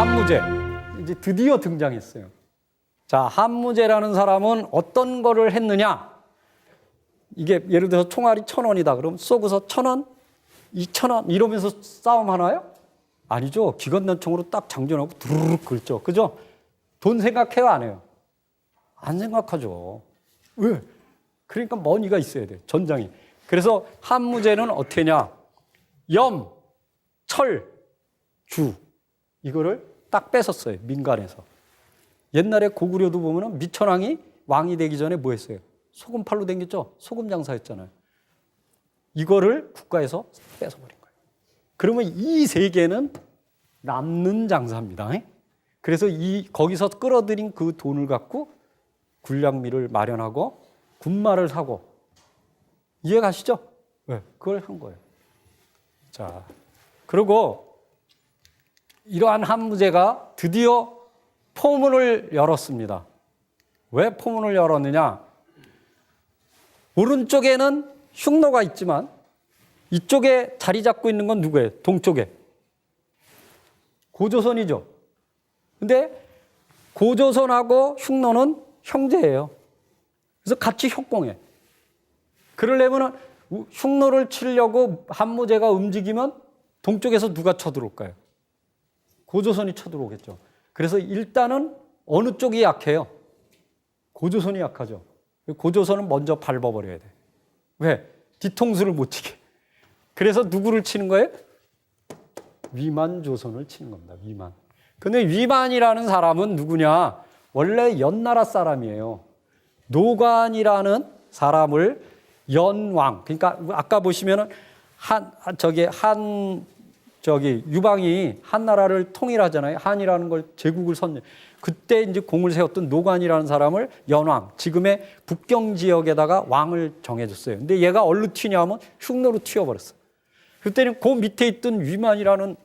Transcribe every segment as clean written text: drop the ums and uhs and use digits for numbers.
한무제 이제 드디어 등장했어요. 자, 한무제라는 사람은 어떤 거를 했느냐? 이게 예를 들어서 총알이 1,000원이다. 그럼 쏘고서 1,000원, 2,000원 이러면서 싸움하나요? 아니죠. 기관단총으로 딱 장전하고 두루룩 긁죠. 그죠? 돈 생각해요, 안 해요? 안 생각하죠. 왜? 그러니까 머니가 있어야 돼, 전장이. 그래서 한무제는 어떻게 하냐? 염, 철, 주 이거를 딱 뺏었어요, 민간에서. 옛날에 고구려도 보면은 미천왕이 왕이 되기 전에 뭐 했어요? 소금팔로 댕겼죠? 소금 장사했잖아요. 이거를 국가에서 뺏어버린 거예요. 그러면 이 세 개는 남는 장사입니다. 그래서 거기서 끌어들인 그 돈을 갖고 군량미를 마련하고 군마를 사고, 이해 가시죠? 네, 그걸 한 거예요. 자, 그리고 이러한 한무제가 드디어 포문을 열었습니다. 왜 포문을 열었느냐? 오른쪽에는 흉노가 있지만 이쪽에 자리 잡고 있는 건 누구예요? 동쪽에. 고조선이죠. 근데 고조선하고 흉노는 형제예요. 그래서 같이 협공해. 그러려면 흉노를 치려고 한무제가 움직이면 동쪽에서 누가 쳐들어올까요? 고조선이 쳐들어오겠죠. 그래서 일단은 어느 쪽이 약해요? 고조선이 약하죠. 고조선은 먼저 밟아버려야 돼. 왜? 뒤통수를 못 치게. 그래서 누구를 치는 거예요? 위만조선을 치는 겁니다. 위만. 근데 위만이라는 사람은 누구냐? 원래 연나라 사람이에요. 노관이라는 사람을 연왕, 그러니까 아까 보시면은 유방이 한나라를 통일하잖아요. 한이라는 걸 제국을 그때 이제 공을 세웠던 노관이라는 사람을 연왕, 지금의 북경 지역에다가 왕을 정해줬어요. 근데 얘가 어디로 튀냐면 흉노로 튀어버렸어. 그때는 그 밑에 있던 위만이라는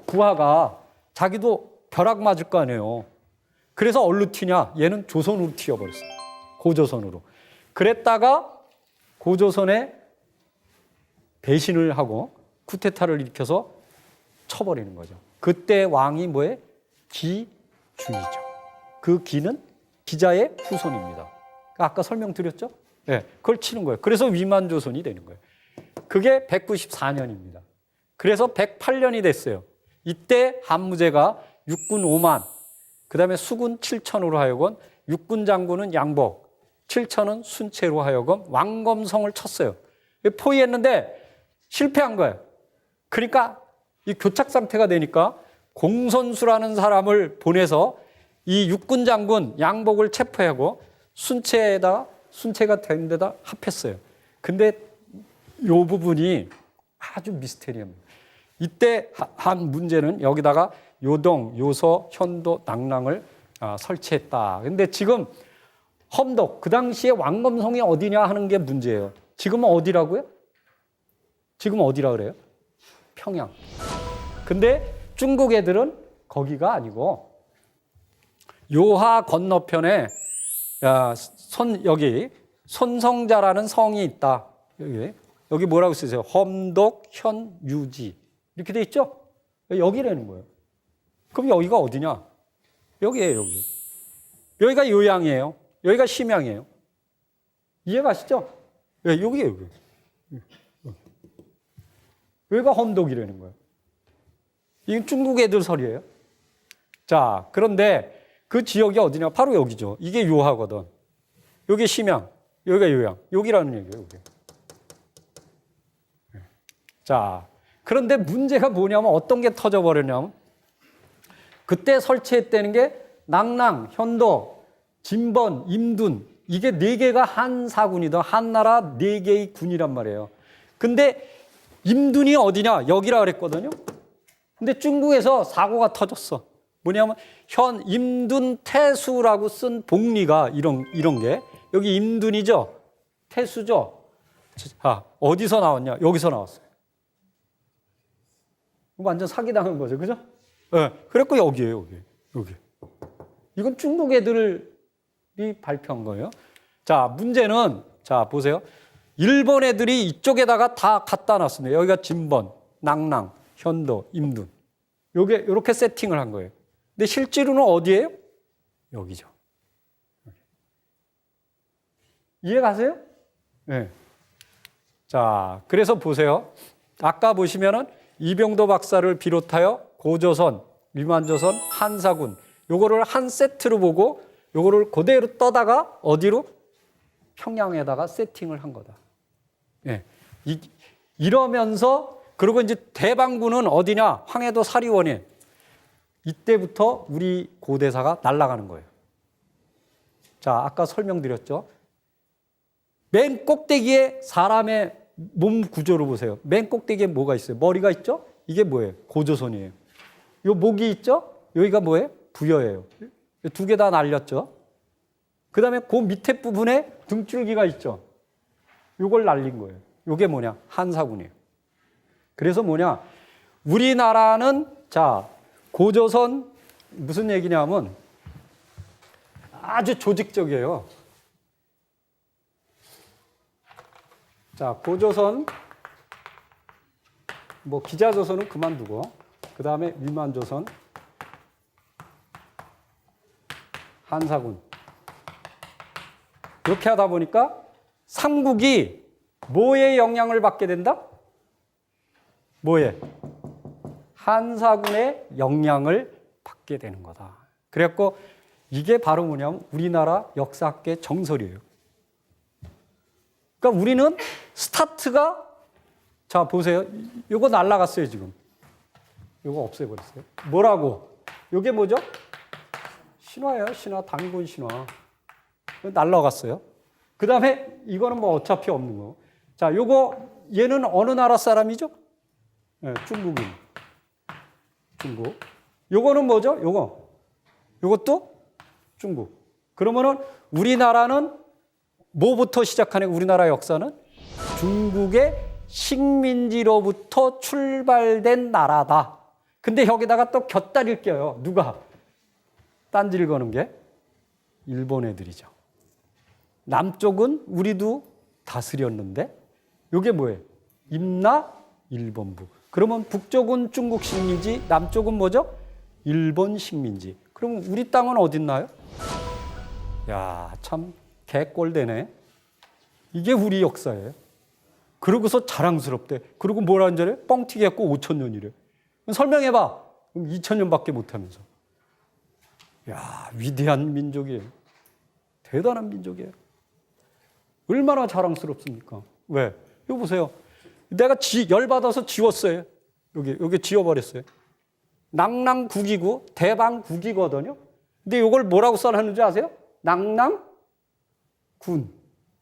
부하가 자기도 벼락 맞을 거 아니에요. 그래서 어디로 튀냐? 얘는 조선으로 튀어버렸어. 고조선으로. 그랬다가 고조선에 배신을 하고 쿠데타를 일으켜서 쳐버리는 거죠. 그때 왕이 뭐예요? 기준이죠. 그 기는 기자의 후손입니다. 아까 설명드렸죠? 네, 그걸 치는 거예요. 그래서 위만조선이 되는 거예요. 그게 194년입니다. 그래서 108년이 됐어요. 이때 한무제가 육군 5만, 그 다음에 수군 7천으로 하여금 육군 장군은 양복, 7천은 순채로 하여금 왕검성을 쳤어요. 포위했는데 실패한 거예요. 그러니까 이 교착 상태가 되니까 공선수라는 사람을 보내서 이 육군 장군 양복을 체포하고 순채가 된 데다 합했어요. 근데 이 부분이 아주 미스테리합니다. 이때 한 문제는 여기다가 요동, 요서, 현도, 낙랑을 설치했다. 근데 지금 험독, 그 당시에 왕검성이 어디냐 하는 게 문제예요. 지금은 어디라고요? 지금 어디라 그래요? 평양. 근데 중국 애들은 거기가 아니고 요하 건너편에 여기 손성자라는 성이 있다. 여기 뭐라고 쓰세요? 험독, 현, 유지 이렇게 돼 있죠? 여기라는 거예요. 그럼 여기가 어디냐? 여기예요, 여기. 여기가 요양이에요. 여기가 심양이에요. 이해 가시죠? 여기예요, 여기. 여기가 험독이라는 거예요. 이건 중국 애들 설이에요. 자, 그런데 그 지역이 어디냐? 바로 여기죠. 이게 요하거든. 여기 심양, 여기가 요양. 여기라는 얘기예요, 여기. 자, 그런데 문제가 뭐냐면 어떤 게 터져버렸냐면 그때 설치했다는 게 낙랑, 현도, 진번, 임둔 이게 4개가 한 사군이다. 한나라 4개의 군이란 말이에요. 근데 임둔이 어디냐? 여기라 그랬거든요. 근데 중국에서 사고가 터졌어. 뭐냐면 임둔 태수라고 쓴 복리가 이런 게 여기 임둔이죠. 태수죠. 어디서 나왔냐? 여기서 나왔어요. 완전 사기당한 거죠. 그죠? 네. 그랬고 여기에요. 여기. 이건 중국 애들이 발표한 거예요. 자, 문제는 자, 보세요. 일본 애들이 이쪽에다가 다 갖다 놨습니다. 여기가 진번, 낙랑, 현도, 임둔. 요게 이렇게 세팅을 한 거예요. 근데 실제로는 어디예요? 여기죠. 이해 가세요? 네. 자, 그래서 보세요. 아까 보시면은 이병도 박사를 비롯하여 고조선, 위만조선, 한사군 요거를 한 세트로 보고 요거를 그대로 떠다가 어디로? 평양에다가 세팅을 한 거다. 예. 이러면서 그리고 이제 대방군은 어디냐? 황해도 사리원에 이때부터 우리 고대사가 날아가는 거예요. 자, 아까 설명드렸죠. 맨 꼭대기에 사람의 몸 구조를 보세요. 맨 꼭대기에 뭐가 있어요? 머리가 있죠? 이게 뭐예요? 고조선이에요. 요 목이 있죠? 여기가 뭐예요? 부여예요. 두 개 다 날렸죠. 그 다음에 그 밑에 부분에 등줄기가 있죠. 요걸 날린 거예요. 요게 뭐냐? 한사군이에요. 그래서 뭐냐? 우리나라는 자, 고조선 무슨 얘기냐면 아주 조직적이에요. 자, 고조선, 뭐 기자조선은 그만두고, 그 다음에 위만조선, 한사군. 이렇게 하다 보니까 삼국이 뭐에 영향을 받게 된다? 뭐에? 한사군의 영향을 받게 되는 거다. 그래갖고 이게 바로 뭐냐면 우리나라 역사학계 정설이에요. 그러니까 우리는 스타트가 자 보세요. 이거 날라갔어요 지금. 이거 없애버렸어요. 뭐라고? 이게 뭐죠? 신화예요. 신화. 단군 신화. 날라갔어요. 그 다음에 이거는 뭐 어차피 없는 거. 자, 요거 얘는 어느 나라 사람이죠? 네, 중국인. 중국. 요거는 뭐죠? 요것도 중국. 그러면은 우리나라는 뭐부터 시작하는 우리나라 역사는 중국의 식민지로부터 출발된 나라다. 근데 여기다가 또 곁다리를 껴요. 누가? 딴지를 거는 게 일본 애들이죠. 남쪽은 우리도 다스렸는데 이게 뭐예요? 임나 일본부. 그러면 북쪽은 중국 식민지, 남쪽은 뭐죠? 일본 식민지. 그럼 우리 땅은 어딨나요? 야, 참 개꼴되네. 이게 우리 역사예요. 그러고서 자랑스럽대. 그리고 뭐라는 줄 알아요? 뻥튀기 했고 5,000년이래. 설명해봐. 그럼 2,000년밖에 못하면서. 야, 위대한 민족이에요. 대단한 민족이에요. 얼마나 자랑스럽습니까? 왜? 이거 보세요. 내가 열받아서 지웠어요. 여기 지워버렸어요. 낭랑국이고 대방국이거든요. 근데 이걸 뭐라고 써놨는지 아세요? 낭랑군.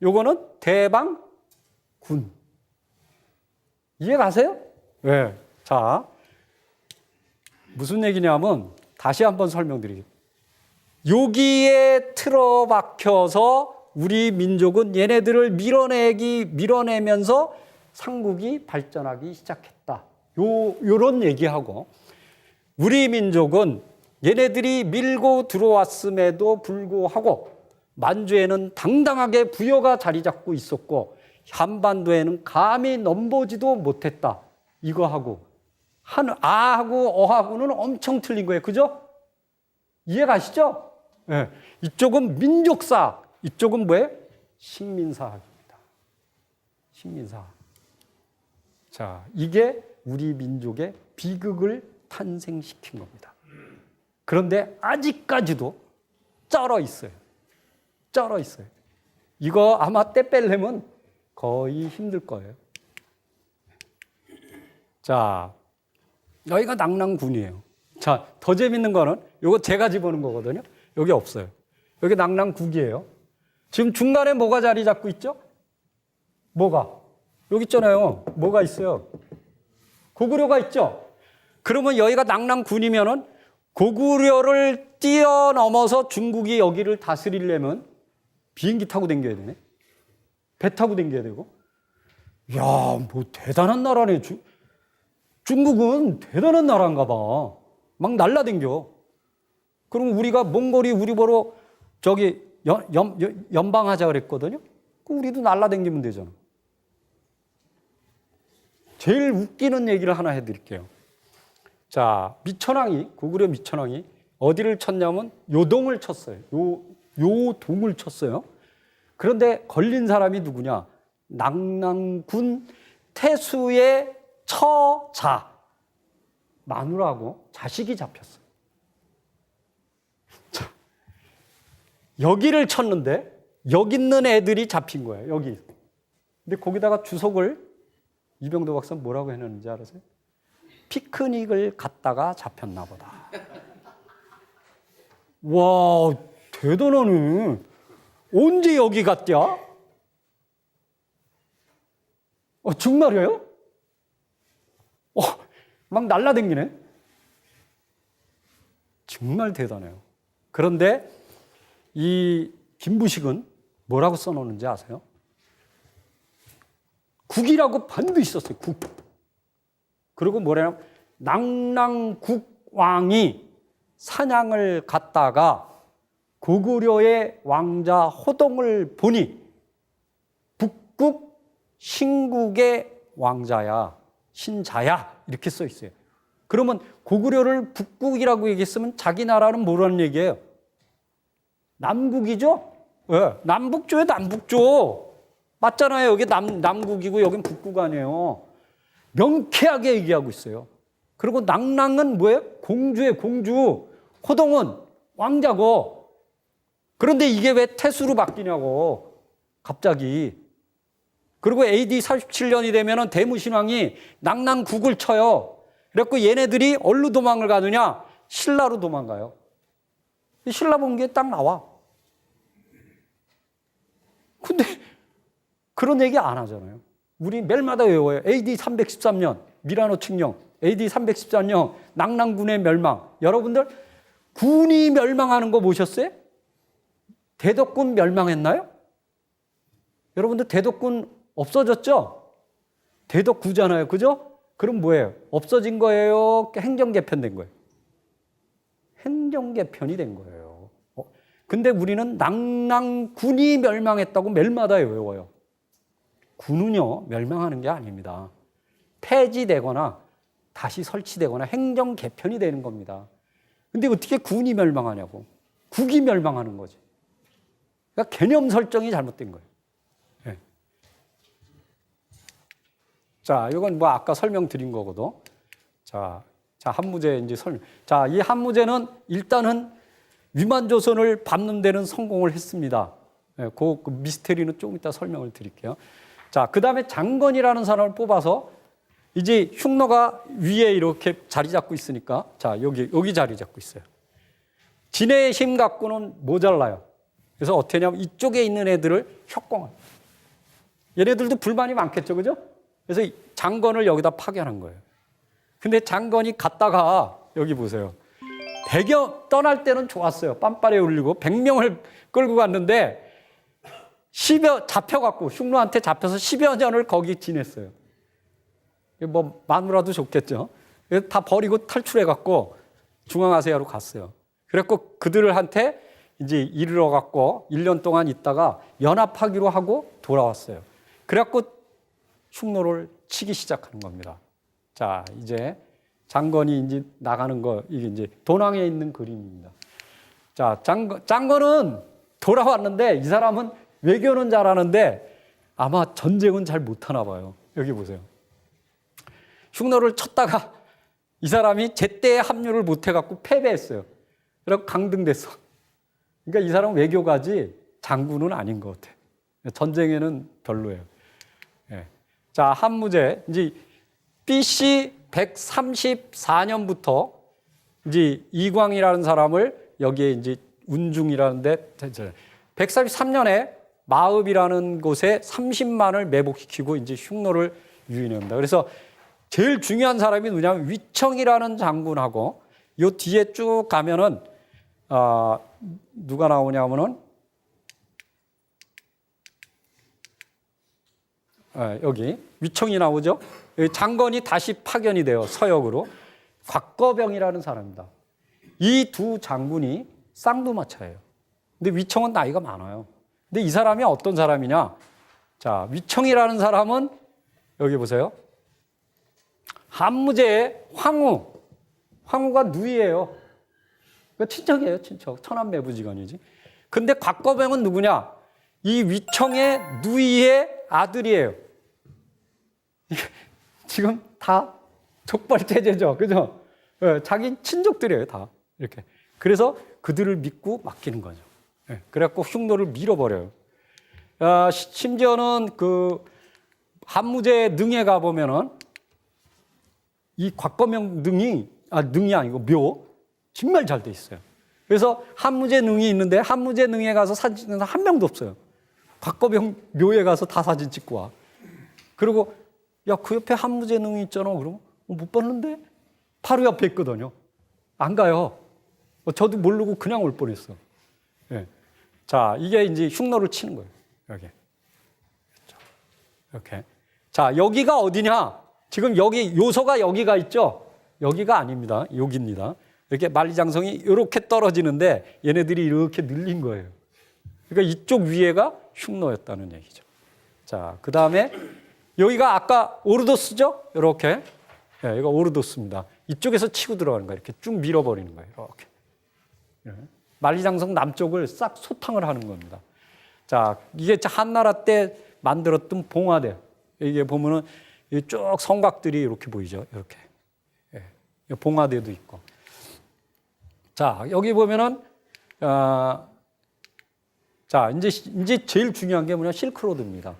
요거는 대방군. 이해 가세요? 네. 자, 무슨 얘기냐면 다시 한번 설명드리겠습니다. 여기에 틀어박혀서 우리 민족은 얘네들을 밀어내면서 삼국이 발전하기 시작했다. 요런 얘기하고 우리 민족은 얘네들이 밀고 들어왔음에도 불구하고 만주에는 당당하게 부여가 자리 잡고 있었고 한반도에는 감히 넘보지도 못했다. 이거하고 아하고 어하고는 엄청 틀린 거예요. 그죠? 이해 가시죠? 네. 이쪽은 민족사, 이쪽은 뭐예요? 식민사학입니다. 식민사학. 자, 이게 우리 민족의 비극을 탄생시킨 겁니다. 그런데 아직까지도 쩔어 있어요. 쩔어 있어요. 이거 아마 때 뺄려면 거의 힘들 거예요. 자, 여기가 낭랑군이에요. 자, 더 재밌는 거는 이거 제가 집어넣은 거거든요. 여기 없어요. 여기 낭랑국이에요. 지금 중간에 뭐가 자리 잡고 있죠? 뭐가? 여기 있잖아요. 뭐가 있어요? 고구려가 있죠? 그러면 여기가 낭랑군이면은 고구려를 뛰어넘어서 중국이 여기를 다스리려면 비행기 타고 다녀야 되네. 배 타고 다녀야 되고. 야, 뭐 대단한 나라네. 중국은 대단한 나라인가 봐. 막 날라댕겨. 그럼 우리가 몽골이 우리 보러 저기 연방하자 그랬거든요. 그럼 우리도 날라댕기면 되잖아. 제일 웃기는 얘기를 하나 해드릴게요. 자, 고구려 미천왕이 어디를 쳤냐면 요동을 쳤어요. 요 동을 쳤어요. 그런데 걸린 사람이 누구냐? 낙랑군 태수의 처자 마누라하고 자식이 잡혔어요. 자, 여기를 쳤는데 여기 있는 애들이 잡힌 거예요. 여기. 근데 거기다가 주석을 이병도 박사는 뭐라고 해놨는지 알아세요? 피크닉을 갔다가 잡혔나 보다. 와, 대단하네. 언제 여기 갔냐? 정말이에요? 막 날라다니네. 정말 대단해요. 그런데 이 김부식은 뭐라고 써놓는지 아세요? 국이라고 반드시 썼어요. 국. 그리고 뭐래요? 낙랑국왕이 사냥을 갔다가 고구려의 왕자 호동을 보니 북국 신국의 왕자야, 신자야 이렇게 써 있어요. 그러면 고구려를 북국이라고 얘기했으면 자기 나라는 뭐라는 얘기예요? 남국이죠? 네, 남북조예요, 남북조. 맞잖아요. 여기 남국이고 여긴 북국 아니에요. 명쾌하게 얘기하고 있어요. 그리고 낙랑은 뭐예요? 공주예요, 공주. 호동은 왕자고. 그런데 이게 왜 태수로 바뀌냐고, 갑자기. 그리고 AD 47년이 되면 대무신왕이 낙랑국을 쳐요. 그래갖고 얘네들이 어디로 도망을 가느냐? 신라로 도망가요. 신라 본기에 딱 나와. 근데 그런 얘기 안 하잖아요. 우리 매일마다 외워요. AD 313년 미라노 칙령, AD 313년 낙랑군의 멸망. 여러분들 군이 멸망하는 거 보셨어요? 대덕군 멸망했나요? 여러분들 대덕군 없어졌죠? 대덕구잖아요. 그죠? 그럼 뭐예요? 없어진 거예요? 행정 개편된 거예요? 행정 개편이 된 거예요. 근데 우리는 낙랑군이 멸망했다고 매일마다 외워요. 군은요, 멸망하는 게 아닙니다. 폐지되거나 다시 설치되거나 행정 개편이 되는 겁니다. 근데 어떻게 군이 멸망하냐고. 국이 멸망하는 거지. 그러니까 개념 설정이 잘못된 거예요. 네. 자, 이건 뭐 아까 설명드린 거거든. 자, 한무제 이제 설명. 자, 이 한무제는 일단은 위만조선을 밟는 데는 성공을 했습니다. 네, 그 미스테리는 조금 이따 설명을 드릴게요. 자, 그 다음에 장건이라는 사람을 뽑아서 이제 흉노가 위에 이렇게 자리 잡고 있으니까, 자, 여기 자리 잡고 있어요. 진해의 힘 갖고는 모자라요. 그래서 어떻게 하냐면 이쪽에 있는 애들을 협공을. 얘네들도 불만이 많겠죠, 그죠? 그래서 장건을 여기다 파견한 거예요. 근데 장건이 갔다가 여기 보세요. 떠날 때는 좋았어요. 빰빠레 울리고 100명을 끌고 갔는데 잡혀갖고 흉노한테 잡혀서 10여 년을 거기 지냈어요. 뭐 마누라도 좋겠죠. 다 버리고 탈출해갖고 중앙아시아로 갔어요. 그래갖고 그들한테 이제 이르러갖고 1년 동안 있다가 연합하기로 하고 돌아왔어요. 그래갖고 흉노를 치기 시작하는 겁니다. 자, 이제 장건이 이제 나가는 거, 이게 이제 도낭에 있는 그림입니다. 자, 장건은 돌아왔는데 이 사람은 외교는 잘하는데 아마 전쟁은 잘 못하나 봐요. 여기 보세요. 흉노를 쳤다가 이 사람이 제때 합류를 못해갖고 패배했어요. 그래서 강등됐어. 그러니까 이 사람은 외교가지 장군은 아닌 것 같아요. 전쟁에는 별로예요. 네. 자, 한무제 이제 BC 134년부터 이제 이광이라는 사람을 여기에 이제 운중이라는데 143년에 마읍이라는 곳에 30만을 매복시키고 이제 흉노를 유인합니다. 그래서 제일 중요한 사람이 누구냐면 위청이라는 장군하고 요 뒤에 쭉 가면은 누가 나오냐면은 여기 위청이 나오죠. 장건이 다시 파견이 돼요. 서역으로. 곽거병이라는 사람입니다. 이 두 장군이 쌍두마차예요. 근데 위청은 나이가 많아요. 근데 이 사람이 어떤 사람이냐? 자, 위청이라는 사람은 여기 보세요. 한무제의 황후가 누이예요. 그 친척이에요, 친척. 천안매부지간이지. 근데 곽거병은 누구냐? 이 위청의 누이의 아들이에요. 지금 다 족발체제죠, 그죠? 자기 친족들이에요, 다 이렇게. 그래서 그들을 믿고 맡기는 거죠. 그래갖고 흉노를 밀어버려요. 심지어는 그 한무제 능에 가 보면은 이 곽거명 능이 능이 아니고 묘 정말 잘 돼 있어요. 그래서 한무제 능이 있는데 한무제 능에 가서 사진 찍는 사람 한 명도 없어요. 곽거명 묘에 가서 다 사진 찍고 와. 그리고 야, 그 옆에 한무제 능이 있잖아. 그러면 못 봤는데 바로 옆에 있거든요. 안 가요. 저도 모르고 그냥 올 뻔했어. 예. 자, 이게 이제 흉노를 치는 거예요. 여기. 이렇게. 자, 여기가 어디냐? 지금 여기 요소가 여기가 있죠? 여기가 아닙니다. 여기입니다. 이렇게 만리장성이 이렇게 떨어지는데 얘네들이 이렇게 늘린 거예요. 그러니까 이쪽 위에가 흉노였다는 얘기죠. 자, 그 다음에 여기가 아까 오르도스죠? 이렇게. 네, 이거 오르도스입니다. 이쪽에서 치고 들어가는 거예요. 이렇게 쭉 밀어버리는 거예요. 이렇게. 네. 만리장성 남쪽을 싹 소탕을 하는 겁니다. 자, 이게 한나라 때 만들었던 봉화대. 이게 보면은 쭉 성곽들이 이렇게 보이죠. 이렇게. 네. 봉화대도 있고. 자, 여기 보면은, 자, 이제 제일 중요한 게 뭐냐? 실크로드입니다.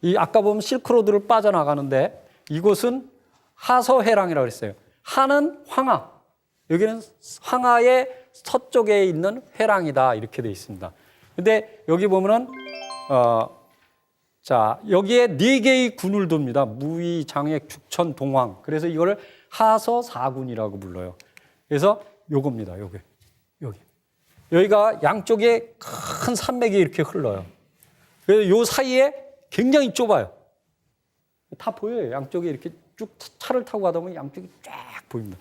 이 아까 보면 실크로드를 빠져나가는데 이곳은 하서회랑이라고 그랬어요. 하는 황하. 여기는 황하의 서쪽에 있는 회랑이다. 이렇게 되어 있습니다. 근데 여기 보면은, 자, 여기에 4개의 군을 둡니다. 무의, 장액, 죽천, 동황. 그래서 이거를 하서사군이라고 불러요. 그래서 요겁니다. 여기. 여기가 양쪽에 큰 산맥이 이렇게 흘러요. 그래서 요 사이에 굉장히 좁아요. 다 보여요. 양쪽에 이렇게 쭉 차를 타고 가다 보면 양쪽이 쫙 보입니다.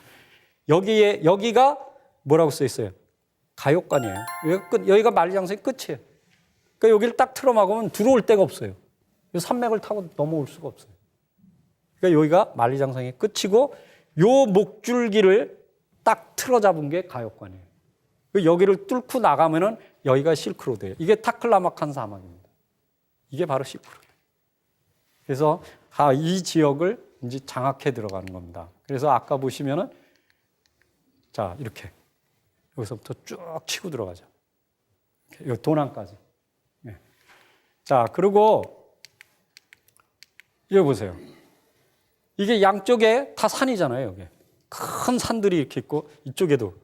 여기가 뭐라고 써 있어요? 가역관이에요. 여기가 만리장성의 끝이에요. 그러니까 여기를 딱 틀어막으면 들어올 데가 없어요. 산맥을 타고 넘어올 수가 없어요. 그러니까 여기가 만리장성의 끝이고 요 목줄기를 딱 틀어잡은 게 가역관이에요. 여기를 뚫고 나가면은 여기가 실크로드예요. 이게 타클라마칸 사막입니다. 이게 바로 실크로드. 그래서 이 지역을 이제 장악해 들어가는 겁니다. 그래서 아까 보시면은 자, 이렇게 여기서부터 쭉 치고 들어가죠. 여기 도남까지. 네. 자, 그리고 여기 보세요. 이게 양쪽에 다 산이잖아요. 여기 큰 산들이 이렇게 있고 이쪽에도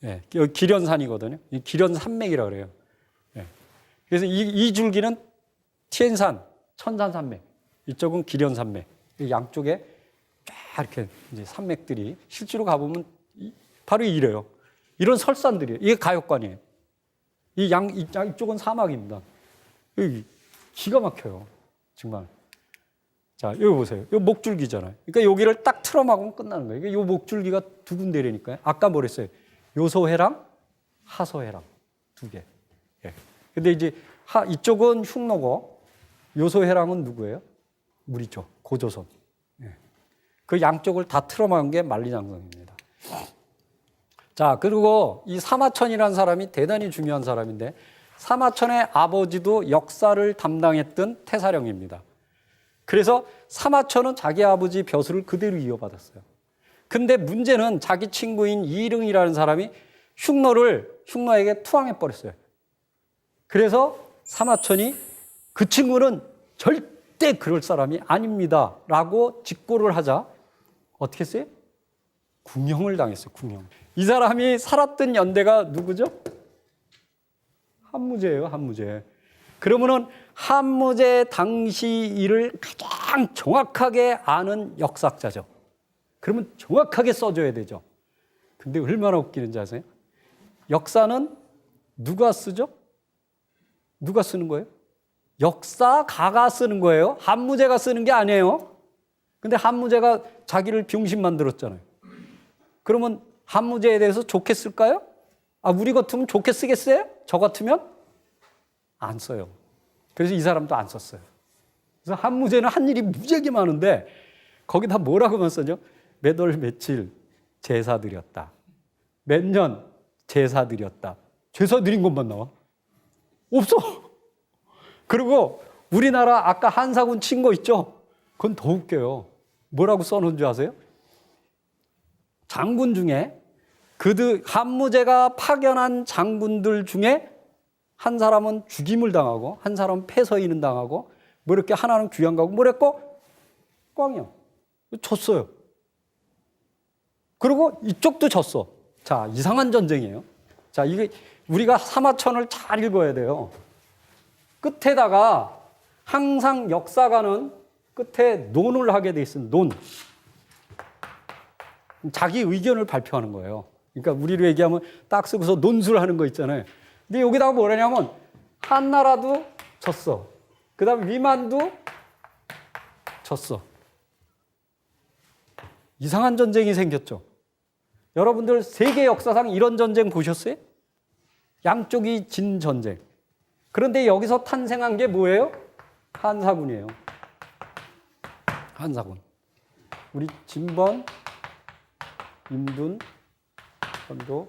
예, 여기 기련산이거든요. 이 기련산맥이라고 그래요. 예. 그래서 이 줄기는 티엔산, 천산산맥, 이쪽은 기련산맥. 양쪽에 쫙 이렇게 이제 산맥들이 실제로 가보면 바로 이래요. 이런 설산들이에요. 이게 가역관이에요. 이쪽은 사막입니다. 여기 기가 막혀요. 정말. 자, 여기 보세요. 이 목줄기잖아요. 그러니까 여기를 딱 틀어막으면 끝나는 거예요. 이 목줄기가 두 군데라니까요. 아까 뭐랬어요? 요소회랑, 하서회랑 두 개. 예. 근데 이제 이쪽은 흉노고 요소회랑은 누구예요? 우리죠. 고조선. 예. 그 양쪽을 다 틀어막은 게 만리장성입니다. 자, 그리고 이 사마천이라는 사람이 대단히 중요한 사람인데 사마천의 아버지도 역사를 담당했던 태사령입니다. 그래서 사마천은 자기 아버지 벼슬을 그대로 이어받았어요. 근데 문제는 자기 친구인 이릉이라는 사람이 흉노에게 투항해버렸어요. 그래서 사마천이 그 친구는 절대 그럴 사람이 아닙니다. 라고 직고를 하자 어떻게 했어요? 궁형을 당했어요. 궁형. 이 사람이 살았던 연대가 누구죠? 한무제예요. 한무제. 그러면은 한무제 당시 일을 가장 정확하게 아는 역사학자죠. 그러면 정확하게 써줘야 되죠. 근데 얼마나 웃기는지 아세요? 역사는 누가 쓰죠? 누가 쓰는 거예요? 역사가가 쓰는 거예요. 한무제가 쓰는 게 아니에요. 근데 한무제가 자기를 병신 만들었잖아요. 그러면 한무제에 대해서 좋게 쓸까요? 우리 같으면 좋게 쓰겠어요? 저 같으면 안 써요. 그래서 이 사람도 안 썼어요. 그래서 한무제는 한 일이 무지하게 많은데 거기다 뭐라고만 써죠? 몇 월 며칠 제사 드렸다. 몇 년 제사 드렸다. 제사 드린 것만 나와? 없어. 그리고 우리나라 아까 한사군 친 거 있죠? 그건 더 웃겨요. 뭐라고 써놓은 줄 아세요? 장군 중에 그들 한무제가 파견한 장군들 중에 한 사람은 죽임을 당하고 한 사람은 패서인은 당하고 뭐 이렇게 하나는 귀양 가고 뭐랬고 꽝이요. 졌어요. 그리고 이쪽도 졌어. 자, 이상한 전쟁이에요. 자, 이게 우리가 사마천을 잘 읽어야 돼요. 끝에다가 항상 역사가는 끝에 논을 하게 돼 있습니다. 논. 자기 의견을 발표하는 거예요. 그러니까 우리로 얘기하면 딱 쓰고서 논술을 하는 거 있잖아요. 근데 여기다가 뭐라냐면 한나라도 졌어. 그 다음에 위만도 졌어. 이상한 전쟁이 생겼죠. 여러분들 세계 역사상 이런 전쟁 보셨어요? 양쪽이 진 전쟁. 그런데 여기서 탄생한 게 뭐예요? 한사군이에요. 한사군. 우리 진번, 임둔, 선조,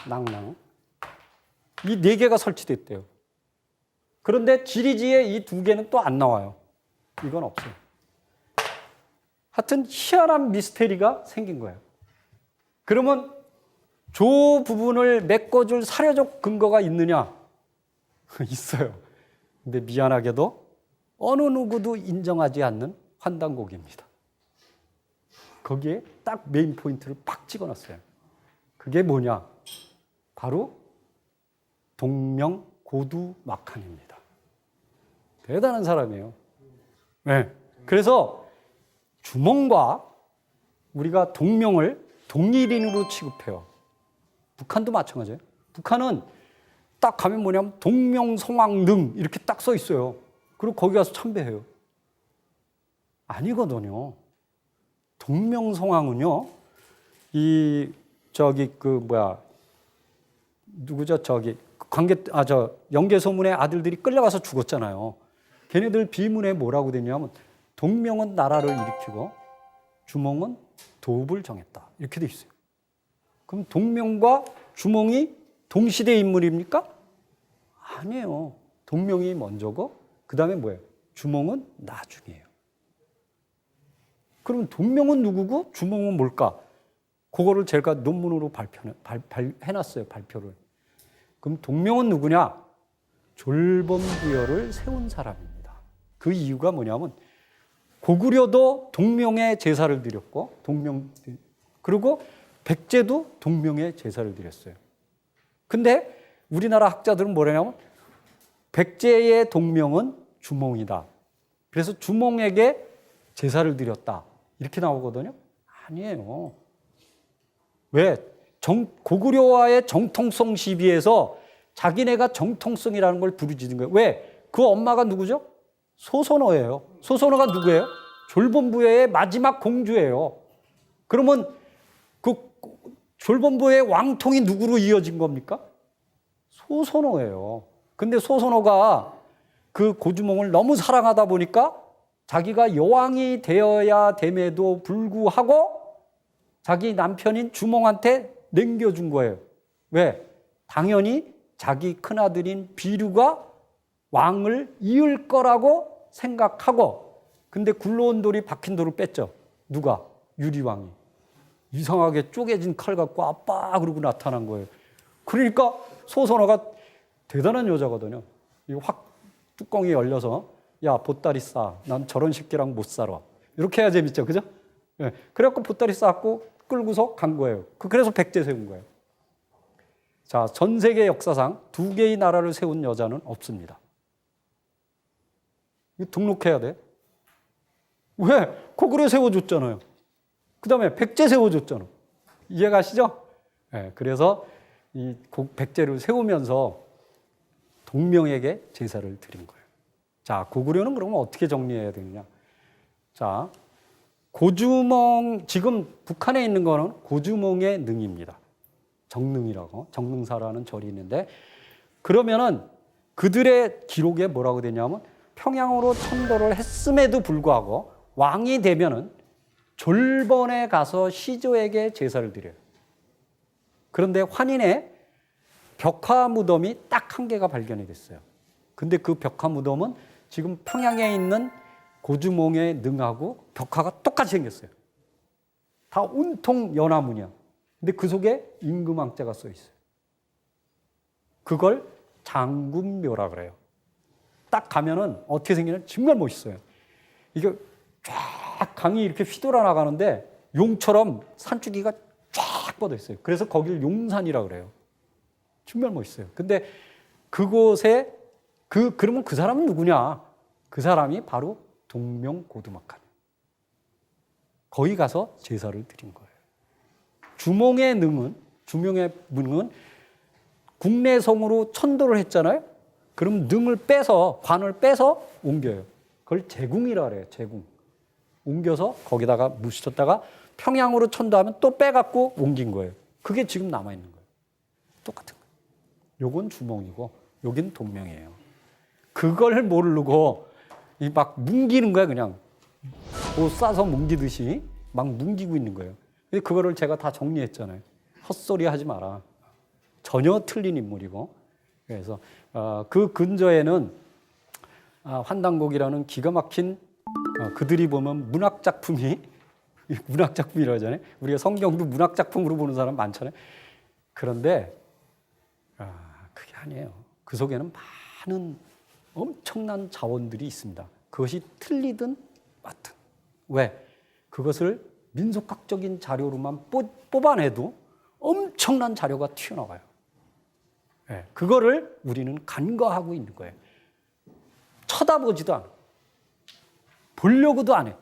낭랑. 이 네 개가 설치됐대요. 그런데 지리지의 이 두 개는 또 안 나와요. 이건 없어요. 하여튼 희한한 미스테리가 생긴 거예요. 그러면 조 부분을 메꿔줄 사료적 근거가 있느냐? 있어요. 근데 미안하게도 어느 누구도 인정하지 않는 환단곡입니다. 거기에 딱 메인 포인트를 팍 찍어놨어요. 그게 뭐냐? 바로 동명고두막한입니다. 대단한 사람이에요. 네. 그래서 주몽과 우리가 동명을 동일인으로 취급해요. 북한도 마찬가지예요. 북한은 딱 가면 뭐냐면 동명성왕릉 이렇게 딱 써 있어요. 그리고 거기 가서 참배해요. 아니거든요. 동명성왕은요, 누구죠? 영계소문의 아들들이 끌려가서 죽었잖아요. 걔네들 비문에 뭐라고 되냐면 동명은 나라를 일으키고 주몽은 도읍을 정했다. 이렇게 돼 있어요. 그럼 동명과 주몽이 동시대 인물입니까? 아니에요. 동명이 먼저고 그 다음에 뭐예요? 주몽은 나중이에요. 그럼 동명은 누구고 주몽은 뭘까? 그거를 제가 논문으로 해놨어요. 발표를. 그럼 동명은 누구냐? 졸범부여를 세운 사람입니다. 그 이유가 뭐냐면 고구려도 동명의 제사를 드렸고 그리고 백제도 동명의 제사를 드렸어요. 근데 우리나라 학자들은 뭐라냐면 백제의 동명은 주몽이다. 그래서 주몽에게 제사를 드렸다. 이렇게 나오거든요. 아니에요. 왜? 고구려와의 정통성 시비에서 자기네가 정통성이라는 걸 부르짖은 거예요. 왜? 그 엄마가 누구죠? 소선호예요. 소선호가 누구예요? 졸범부의 마지막 공주예요. 그러면 그 졸범부의 왕통이 누구로 이어진 겁니까? 소선호예요. 근데 소선호가 그 고주몽을 너무 사랑하다 보니까 자기가 여왕이 되어야 됨에도 불구하고 자기 남편인 주몽한테 남겨준 거예요. 왜? 당연히 자기 큰아들인 비류가 왕을 이을 거라고 생각하고, 근데 굴러온 돌이 박힌 돌을 뺐죠. 누가? 유리왕이. 이상하게 쪼개진 칼 갖고 아빠 그러고 나타난 거예요. 그러니까 소선호가 대단한 여자거든요. 이거 확 뚜껑이 열려서 야 보따리 싸. 난 저런 새끼랑 못 살아. 이렇게 해야 재밌죠. 그죠? 네. 그래갖고 보따리 싸고 끌고서 간 거예요. 그래서 백제 세운 거예요. 자, 전 세계 역사상 두 개의 나라를 세운 여자는 없습니다. 이거 등록해야 돼. 왜? 고구려 세워줬잖아요. 그 다음에 백제 세워줬잖아. 이해가시죠? 네, 그래서 이 백제를 세우면서 동명에게 제사를 드린 거예요. 자, 고구려는 그러면 어떻게 정리해야 되느냐? 자, 고주몽, 지금 북한에 있는 거는 고주몽의 능입니다. 정능이라고, 정능사라는 절이 있는데, 그러면은 그들의 기록에 뭐라고 되냐면 평양으로 천도를 했음에도 불구하고 왕이 되면은 졸번에 가서 시조에게 제사를 드려요. 그런데 환인의 벽화 무덤이 딱 한 개가 발견이 됐어요. 근데 그 벽화 무덤은 지금 평양에 있는 고주몽의 능하고 벽화가 똑같이 생겼어요. 다 온통 연화문이야. 근데 그 속에 임금왕자가 써 있어요. 그걸 장군묘라 그래요. 딱 가면은 어떻게 생기냐 정말 멋있어요. 이게 쫙 강이 이렇게 휘돌아 나가는데 용처럼 산줄기가 쫙 뻗어 있어요. 그래서 거길 용산이라 그래요. 정말 멋있어요. 근데 그곳에 그러면 그 사람은 누구냐? 그 사람이 바로 동명고두막한. 거기 가서 제사를 드린 거예요. 주몽의 능은 국내성으로 천도를 했잖아요. 그럼 능을 빼서 관을 빼서 옮겨요. 그걸 제궁이라 그래요. 제궁. 옮겨서 거기다가 묻혔다가 평양으로 천도하면 또 빼갖고 옮긴 거예요. 그게 지금 남아있는 거예요. 똑같은 거예요. 요건 주몽이고 여긴 동명이에요. 그걸 모르고 막 뭉기는 거야. 그냥 옷 싸서 뭉기듯이 막 뭉기고 있는 거예요. 근데 그거를 제가 다 정리했잖아요. 헛소리 하지 마라. 전혀 틀린 인물이고. 그래서 그 근저에는 환단곡이라는 기가 막힌 그들이 보면 문학작품이라고 하잖아요. 우리가 성경도 문학작품으로 보는 사람 많잖아요. 그런데 그게 아니에요. 그 속에는 많은 엄청난 자원들이 있습니다. 그것이 틀리든 맞든. 왜? 그것을 민속학적인 자료로만 뽑아내도 엄청난 자료가 튀어나와요. 네, 그거를 우리는 간과하고 있는 거예요. 쳐다보지도 않아. 보려고도 안 해.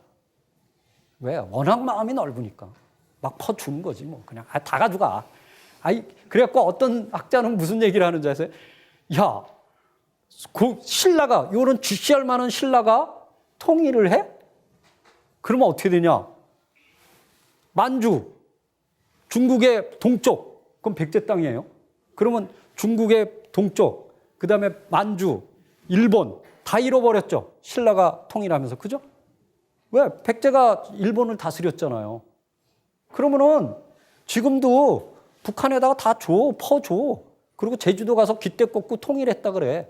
왜? 워낙 마음이 넓으니까. 막 퍼주는 거지, 뭐. 그냥, 다 가져가. 그래갖고 어떤 학자는 무슨 얘기를 하는지 아세요? 야, 그 신라가, 요런 주시할 만한 신라가 통일을 해? 그러면 어떻게 되냐? 만주, 중국의 동쪽, 그럼 백제 땅이에요. 그러면 중국의 동쪽, 그 다음에 만주, 일본 다 잃어버렸죠. 신라가 통일하면서. 그죠? 왜? 백제가 일본을 다스렸잖아요. 그러면은 지금도 북한에다가 다 줘, 퍼줘. 그리고 제주도 가서 깃대 꽂고 통일했다 그래.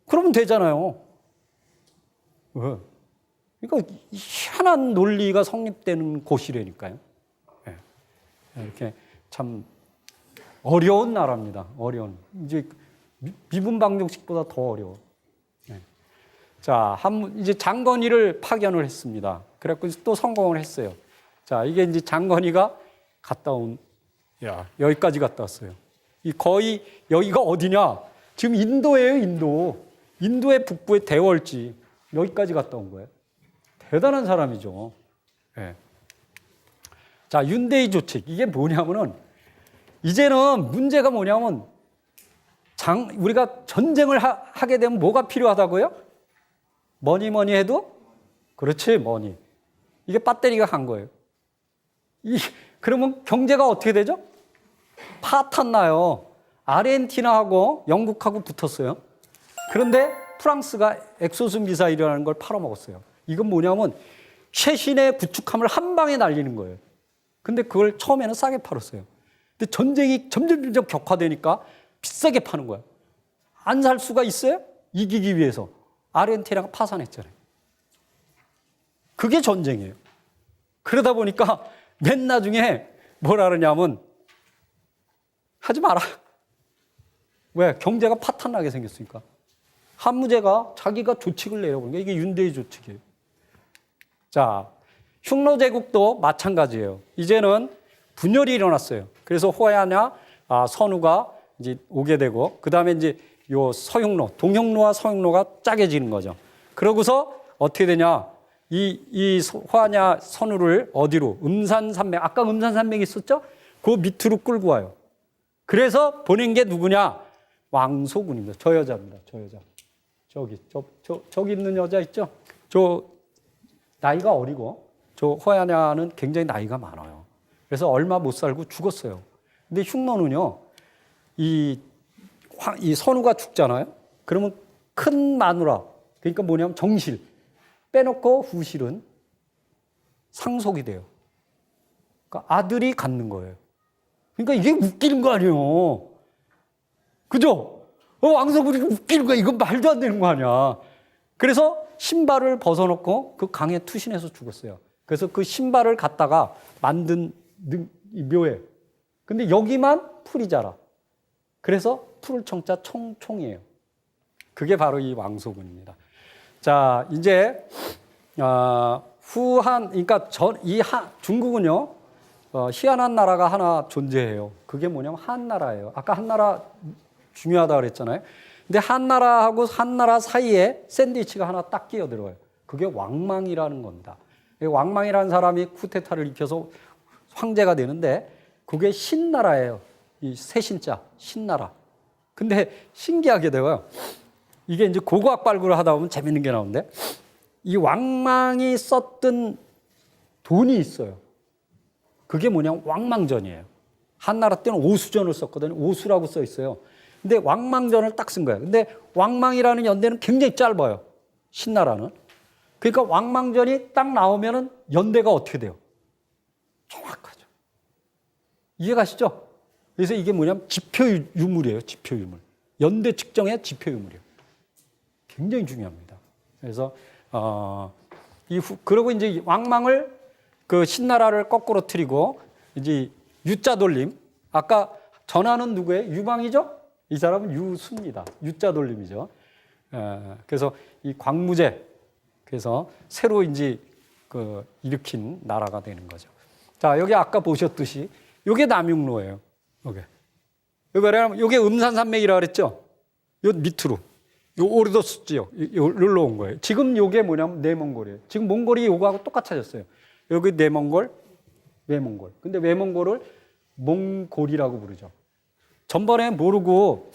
그러면 되잖아요. 왜? 그러니까 희한한 논리가 성립되는 곳이라니까요. 네. 이렇게 참 어려운 나라입니다. 어려운. 이제 미분방정식보다 더 어려워. 네. 자, 이제 장건의를 파견을 했습니다. 그래갖고 또 성공을 했어요. 자, 이게 이제 장건의가 갔다 온, 여기까지 갔다 왔어요. 거의 여기가 어디냐? 지금 인도예요, 인도. 인도의 북부의 대월지. 여기까지 갔다 온 거예요. 대단한 사람이죠. 네. 자, 윤대의 조책. 이게 뭐냐면은, 이제는 문제가 뭐냐면, 우리가 전쟁을 하게 되면 뭐가 필요하다고요? 뭐니 해도? 그렇지, 뭐니. 이게 배터리가 간 거예요. 그러면 경제가 어떻게 되죠? 파탄 나요. 아르헨티나하고 영국하고 붙었어요. 그런데 프랑스가 엑소스 미사일이라는 걸 팔아먹었어요. 이건 뭐냐면 최신의 구축함을 한 방에 날리는 거예요. 근데 그걸 처음에는 싸게 팔았어요. 근데 전쟁이 점점 격화되니까 비싸게 파는 거야. 안 살 수가 있어요? 이기기 위해서. 아르헨티나가 파산했잖아요. 그게 전쟁이에요. 그러다 보니까 맨 나중에 뭐라 그러냐면 하지 마라. 왜? 경제가 파탄나게 생겼으니까. 한무제가 자기가 조칙을 내려보는 게 이게 윤대의 조칙이에요. 자, 흉노제국도 마찬가지예요. 이제는 분열이 일어났어요. 그래서 호야냐, 선우가 이제 오게 되고, 그 다음에 이제 요 서흉노, 동흉노와 서흉노가 짜게지는 거죠. 그러고서 어떻게 되냐? 이 호야냐, 선우를 어디로? 음산산맥, 아까 음산산맥이 있었죠? 그 밑으로 끌고 와요. 그래서 보낸 게 누구냐? 왕소군입니다. 저 여자입니다. 저 여자. 저기 있는 여자 있죠? 저 나이가 어리고, 저 호야냐는 굉장히 나이가 많아요. 그래서 얼마 못 살고 죽었어요. 근데 흉노는요, 이 선우가 죽잖아요? 그러면 큰 마누라, 그러니까 뭐냐면 정실, 빼놓고 후실은 상속이 돼요. 그러니까 아들이 갖는 거예요. 그러니까 이게 웃기는 거 아니에요. 그죠? 왕서군이 웃기는 거야. 이건 말도 안 되는 거 아니야. 그래서 신발을 벗어놓고 그 강에 투신해서 죽었어요. 그래서 그 신발을 갖다가 만든 묘에. 근데 여기만 풀이 자라. 그래서 푸를 청자 청총이에요. 그게 바로 이 왕소군입니다. 자, 이제 후한, 그러니까 중국은요, 희한한 나라가 하나 존재해요. 그게 뭐냐면 한나라예요. 아까 한나라 중요하다 그랬잖아요. 근데 한나라하고 한나라 사이에 샌드위치가 하나 딱 끼어들어요. 그게 왕망이라는 겁니다. 왕망이라는 사람이 쿠데타를 일으켜서 황제가 되는데 그게 신나라예요. 이 세신자, 신나라. 근데 신기하게도요. 이게 이제 고고학 발굴을 하다 보면 재밌는 게 나오는데 이 왕망이 썼던 돈이 있어요. 그게 뭐냐면 왕망전이에요. 한나라 때는 오수전을 썼거든요. 오수라고 써 있어요. 근데 왕망전을 딱 쓴 거예요. 근데 왕망이라는 연대는 굉장히 짧아요. 신나라는. 그러니까 왕망전이 딱 나오면은 연대가 어떻게 돼요? 정확하죠. 이해가시죠? 그래서 이게 뭐냐면 지표유물이에요. 지표유물. 연대 측정의 지표유물이에요. 굉장히 중요합니다. 그래서 그리고 이제 왕망을 그 신나라를 거꾸로 틀이고 이제 유자 돌림. 아까 전하는 누구예요? 유망이죠? 이 사람은 유수입니다. 유자 돌림이죠. 그래서 이 광무제 그래서 새로 이제 그 일으킨 나라가 되는 거죠. 자, 여기 아까 보셨듯이 이게 남육로예요. 이게 음산산맥이라 그랬죠? 요 밑으로. 요 오르도스 지역, 여기로 온 거예요. 지금 요게 뭐냐면 내몽골이에요. 지금 몽골이 요거하고 똑같아졌어요. 여기 내몽골, 외몽골. 근데 외몽골을 몽골이라고 부르죠. 전번에 모르고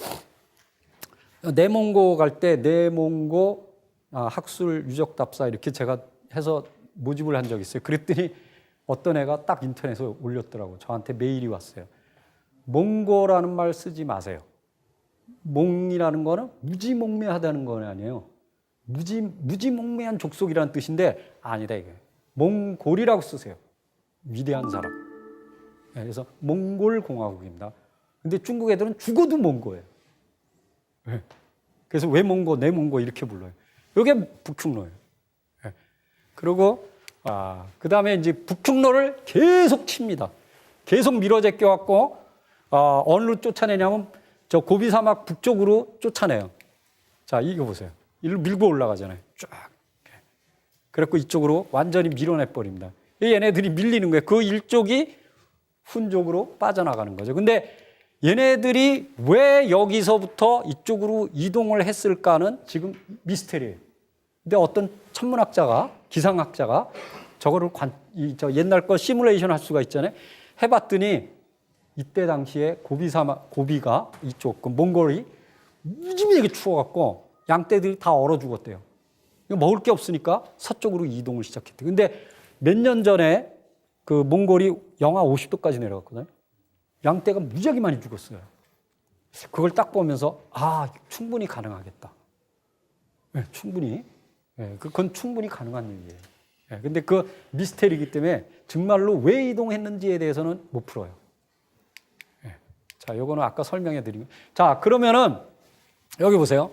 내몽고 갈 때 내몽고 학술 유적답사 이렇게 제가 해서 모집을 한 적이 있어요. 그랬더니 어떤 애가 딱 인터넷에 올렸더라고요. 저한테 메일이 왔어요. 몽고라는 말 쓰지 마세요. 몽이라는 거는 무지몽매하다는 건 아니에요. 무지몽매한 족속이라는 뜻인데 아니다 이게. 몽골이라고 쓰세요. 위대한 사람. 그래서 몽골 공화국입니다. 근데 중국 애들은 죽어도 몽고예요. 그래서 외몽고, 내몽고 이렇게 불러요. 이게 북흉로예요. 그리고 그 다음에 이제 북흉로를 계속 칩니다. 계속 밀어제껴 갖고 어디로 쫓아내냐면 저 고비 사막 북쪽으로 쫓아내요. 자, 이거 보세요. 일로 밀고 올라가잖아요. 쫙. 그래갖고 이쪽으로 완전히 밀어내버립니다. 얘네들이 밀리는 거예요. 그 일족이 훈족으로 빠져나가는 거죠. 근데 얘네들이 왜 여기서부터 이쪽으로 이동을 했을까는 지금 미스테리예요. 근데 어떤 천문학자가, 기상학자가 저거를 옛날 거 시뮬레이션 할 수가 있잖아요. 해봤더니 이때 당시에 고비가 이쪽, 그 몽골이 무지무지하게 추워갖고 양떼들이 다 얼어 죽었대요. 먹을 게 없으니까 서쪽으로 이동을 시작했대요. 근데 몇 년 전에 그 몽골이 영하 50도까지 내려갔거든요. 양떼가 무지하게 많이 죽었어요. 그걸 딱 보면서 충분히 가능하겠다. 네, 충분히. 그건 충분히 가능한 얘기예요. 근데 그 미스테리이기 때문에 정말로 왜 이동했는지에 대해서는 못 풀어요. 자, 요거는 아까 설명해 드리면. 자, 그러면은 여기 보세요.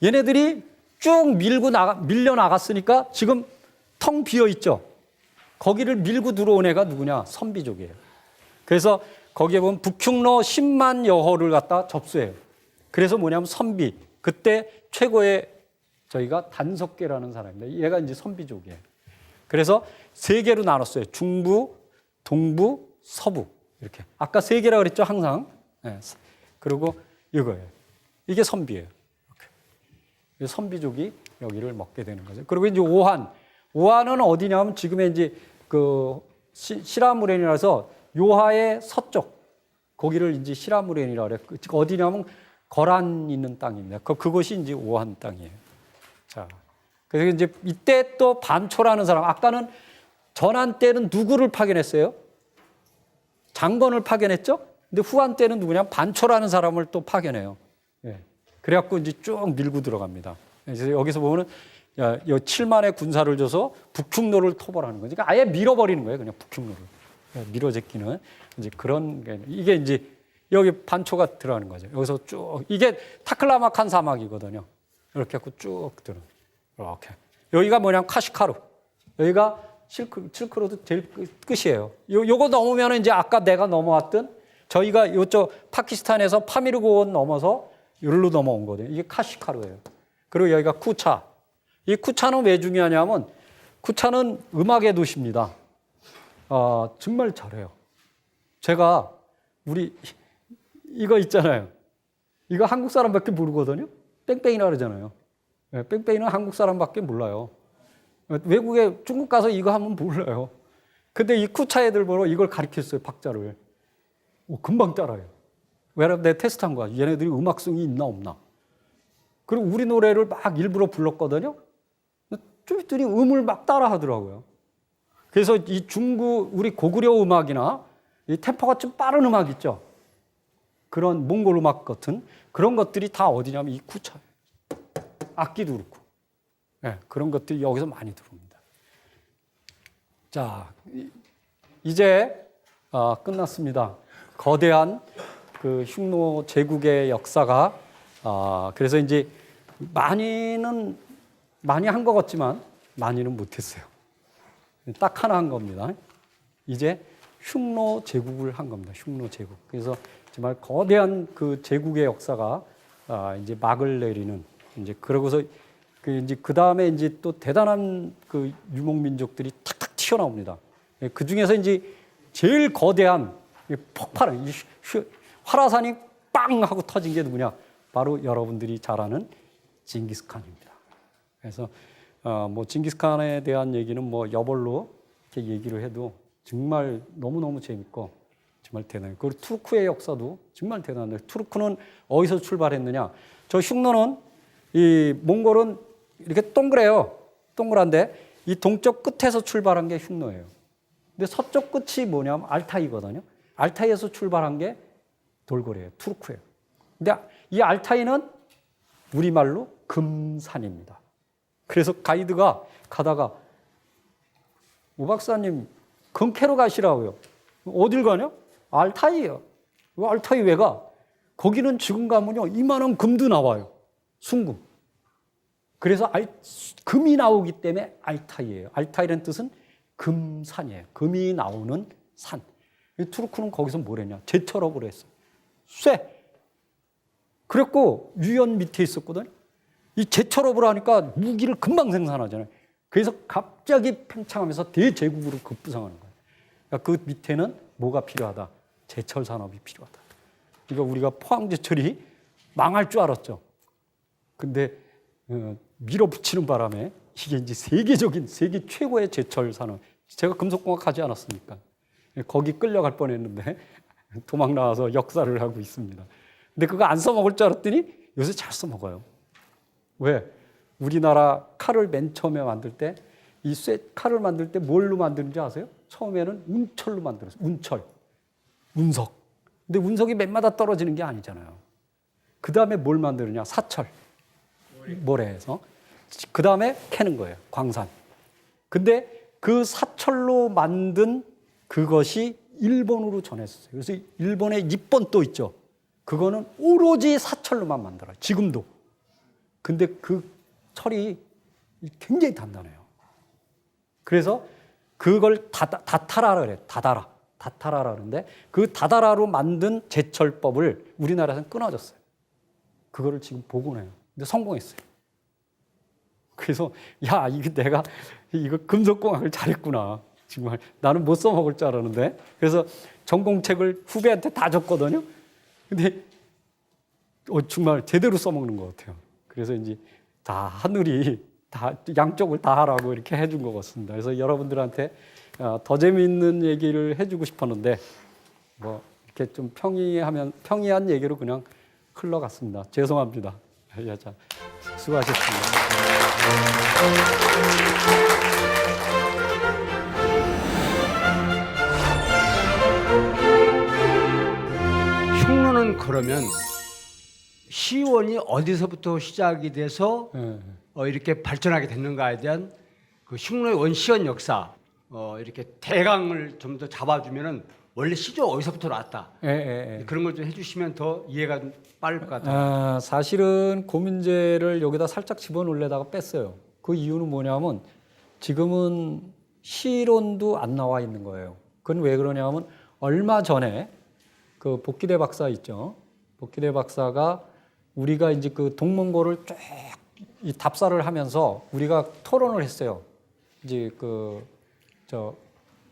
얘네들이 쭉 밀려 나갔으니까 지금 텅 비어 있죠. 거기를 밀고 들어온 애가 누구냐? 선비족이에요. 그래서 거기에 보면 북흉로 10만 여호를 갖다 접수해요. 그래서 뭐냐면 선비. 그때 최고의 저희가 단석계라는 사람입니다. 얘가 이제 선비족이에요. 그래서 세 개로 나눴어요. 중부, 동부, 서부. 이렇게. 아까 세 개라 그랬죠, 항상. 그리고 이거예요. 이게 선비예요. 이렇게. 선비족이 여기를 먹게 되는 거죠. 그리고 이제 오한. 오한은 어디냐면 지금의 이제 그 시라무렌이라서 요하의 서쪽. 거기를 이제 시라무렌이라 그래요. 어디냐면 거란 있는 땅입니다. 그것이 이제 오한 땅이에요. 자. 그래서 이제 이때 또 반초라는 사람. 아까는 전한 때는 누구를 파견했어요? 장건을 파견했죠? 근데 후한 때는 누구냐? 반초라는 사람을 또 파견해요. 그래갖고 이제 쭉 밀고 들어갑니다. 그래서 여기서 보면은 7만의 군사를 줘서 북흉로를 토벌하는 거죠. 그러니까 아예 밀어버리는 거예요. 그냥 북흉로를. 미로 제끼는 이제 그런 게 이게 이제 여기 반초가 들어가는 거죠. 여기서 쭉 이게 타클라마칸 사막이거든요. 이렇게 해서 쭉 들어. 이렇게 여기가 뭐냐면 카시카루. 여기가 실크로드 제일 끝이에요. 요거 넘으면 이제 아까 내가 넘어왔던 저희가 이쪽 파키스탄에서 파미르고원 넘어서 여기로 넘어온 거거든요. 이게 카시카루예요. 그리고 여기가 쿠차. 이 쿠차는 왜 중요하냐면 쿠차는 음악의 도시입니다. 정말 잘해요. 제가 우리 이거 있잖아요. 이거 한국 사람밖에 모르거든요. 뺑뺑이라 그러잖아요. 뺑뺑이는 한국 사람밖에 몰라요. 외국에 중국 가서 이거 하면 몰라요. 근데 이 쿠차 애들 보러 이걸 가르쳤어요. 박자를. 금방 따라요. 왜냐면 내가 테스트한 거야. 얘네들이 음악성이 있나 없나. 그리고 우리 노래를 막 일부러 불렀거든요. 좀 있더니 음을 막 따라 하더라고요. 그래서 이 중국, 우리 고구려 음악이나 이 템포가 좀 빠른 음악 있죠. 그런 몽골 음악 같은 그런 것들이 다 어디냐면 이 쿠차예요. 악기도 그렇고. 네, 그런 것들이 여기서 많이 들어옵니다. 자, 이제 끝났습니다. 거대한 그 흉노 제국의 역사가 그래서 이제 많이 한 것 같지만 많이는 못했어요. 딱 하나 한 겁니다. 이제 흉노 제국을 한 겁니다. 흉노 제국. 그래서 정말 거대한 그 제국의 역사가 이제 막을 내리는 이제 그러고서 그 다음에 이제 또 대단한 그 유목민족들이 탁탁 튀어나옵니다. 그 중에서 이제 제일 거대한 폭발은 화라산이 빵 하고 터진 게 누구냐? 바로 여러분들이 잘 아는 징기스칸입니다. 그래서 뭐 징기스칸에 대한 얘기는 뭐 여벌로 이렇게 얘기를 해도 정말 너무너무 재밌고 정말 대단해요. 그리고 투르크의 역사도 정말 대단한데 투르크는 어디서 출발했느냐? 저 흉노는 이 몽골은 이렇게 동그래요. 동그란데 이 동쪽 끝에서 출발한 게 흉노예요. 근데 서쪽 끝이 뭐냐면 알타이거든요. 알타이에서 출발한 게 돌고래예요. 투르크예요. 근데 이 알타이는 우리말로 금산입니다. 그래서 가이드가 가다가 오 박사님 금캐로 가시라고요. 어딜 가냐? 알타이예요. 알타이 왜 가? 거기는 지금 가면요 이만한 금도 나와요. 순금. 그래서 금이 나오기 때문에 알타이예요. 알타이라는 뜻은 금산이에요. 금이 나오는 산. 투르크는 거기서 뭘 했냐? 제철업을 했어요. 쇠. 그랬고 유연 밑에 있었거든요. 이 제철업을 하니까 무기를 금방 생산하잖아요. 그래서 갑자기 팽창하면서 대제국으로 급부상하는 거예요. 그러니까 그 밑에는 뭐가 필요하다? 제철 산업이 필요하다. 그러니까 우리가 포항제철이 망할 줄 알았죠. 근데 밀어붙이는 바람에 이게 이제 세계 최고의 제철 산업. 제가 금속공학 하지 않았습니까? 거기 끌려갈 뻔했는데 도망 나와서 역사를 하고 있습니다. 근데 그거 안 써먹을 줄 알았더니 요새 잘 써먹어요. 왜? 우리나라 칼을 맨 처음에 만들 때 이 칼을 만들 때 뭘로 만드는지 아세요? 처음에는 운철로 만들었어요. 운철, 운석. 근데 운석이 맨마다 떨어지는 게 아니잖아요. 그 다음에 뭘 만드느냐? 사철, 모래에서. 그 다음에 캐는 거예요. 광산. 근데 그 사철로 만든 그것이 일본으로 전했어요. 그래서 일본의 니폰도 있죠. 그거는 오로지 사철로만 만들어요. 지금도. 근데 그 철이 굉장히 단단해요. 그래서 그걸 다타라라 그래요. 다타라라 그러는데 그 다다라로 만든 제철법을 우리나라에서는 끊어졌어요. 그거를 지금 복원해요. 근데 성공했어요. 그래서 야, 내가 이거 금속공학을 잘했구나. 정말 나는 못 써먹을 줄 알았는데. 그래서 전공책을 후배한테 다 줬거든요. 근데 정말 제대로 써먹는 것 같아요. 그래서 이제 다 하늘이 다 양쪽을 다 하라고 이렇게 해준 것 같습니다. 그래서 여러분들한테 더 재미있는 얘기를 해주고 싶었는데 뭐 이렇게 좀 평이한 얘기로 그냥 흘러갔습니다. 죄송합니다. 자, 수고하셨습니다. 흉노는 그러면 시원이 어디서부터 시작이 돼서 이렇게 발전하게 됐는가에 대한 그 흉노의 원시원 역사 이렇게 대강을 좀 더 잡아주면은 원래 시조 어디서부터 나왔다. 예, 예, 예. 그런 걸 좀 해주시면 더 이해가 좀 빠를 것 같아요. 아, 사실은 고민제를 여기다 살짝 집어넣으려다가 뺐어요. 그 이유는 뭐냐면 지금은 시론도 안 나와 있는 거예요. 그건 왜 그러냐면 얼마 전에 그 복기대 박사 있죠. 복기대 박사가 우리가 이제 그 동문고를 쭉 이 답사를 하면서 우리가 토론을 했어요. 이제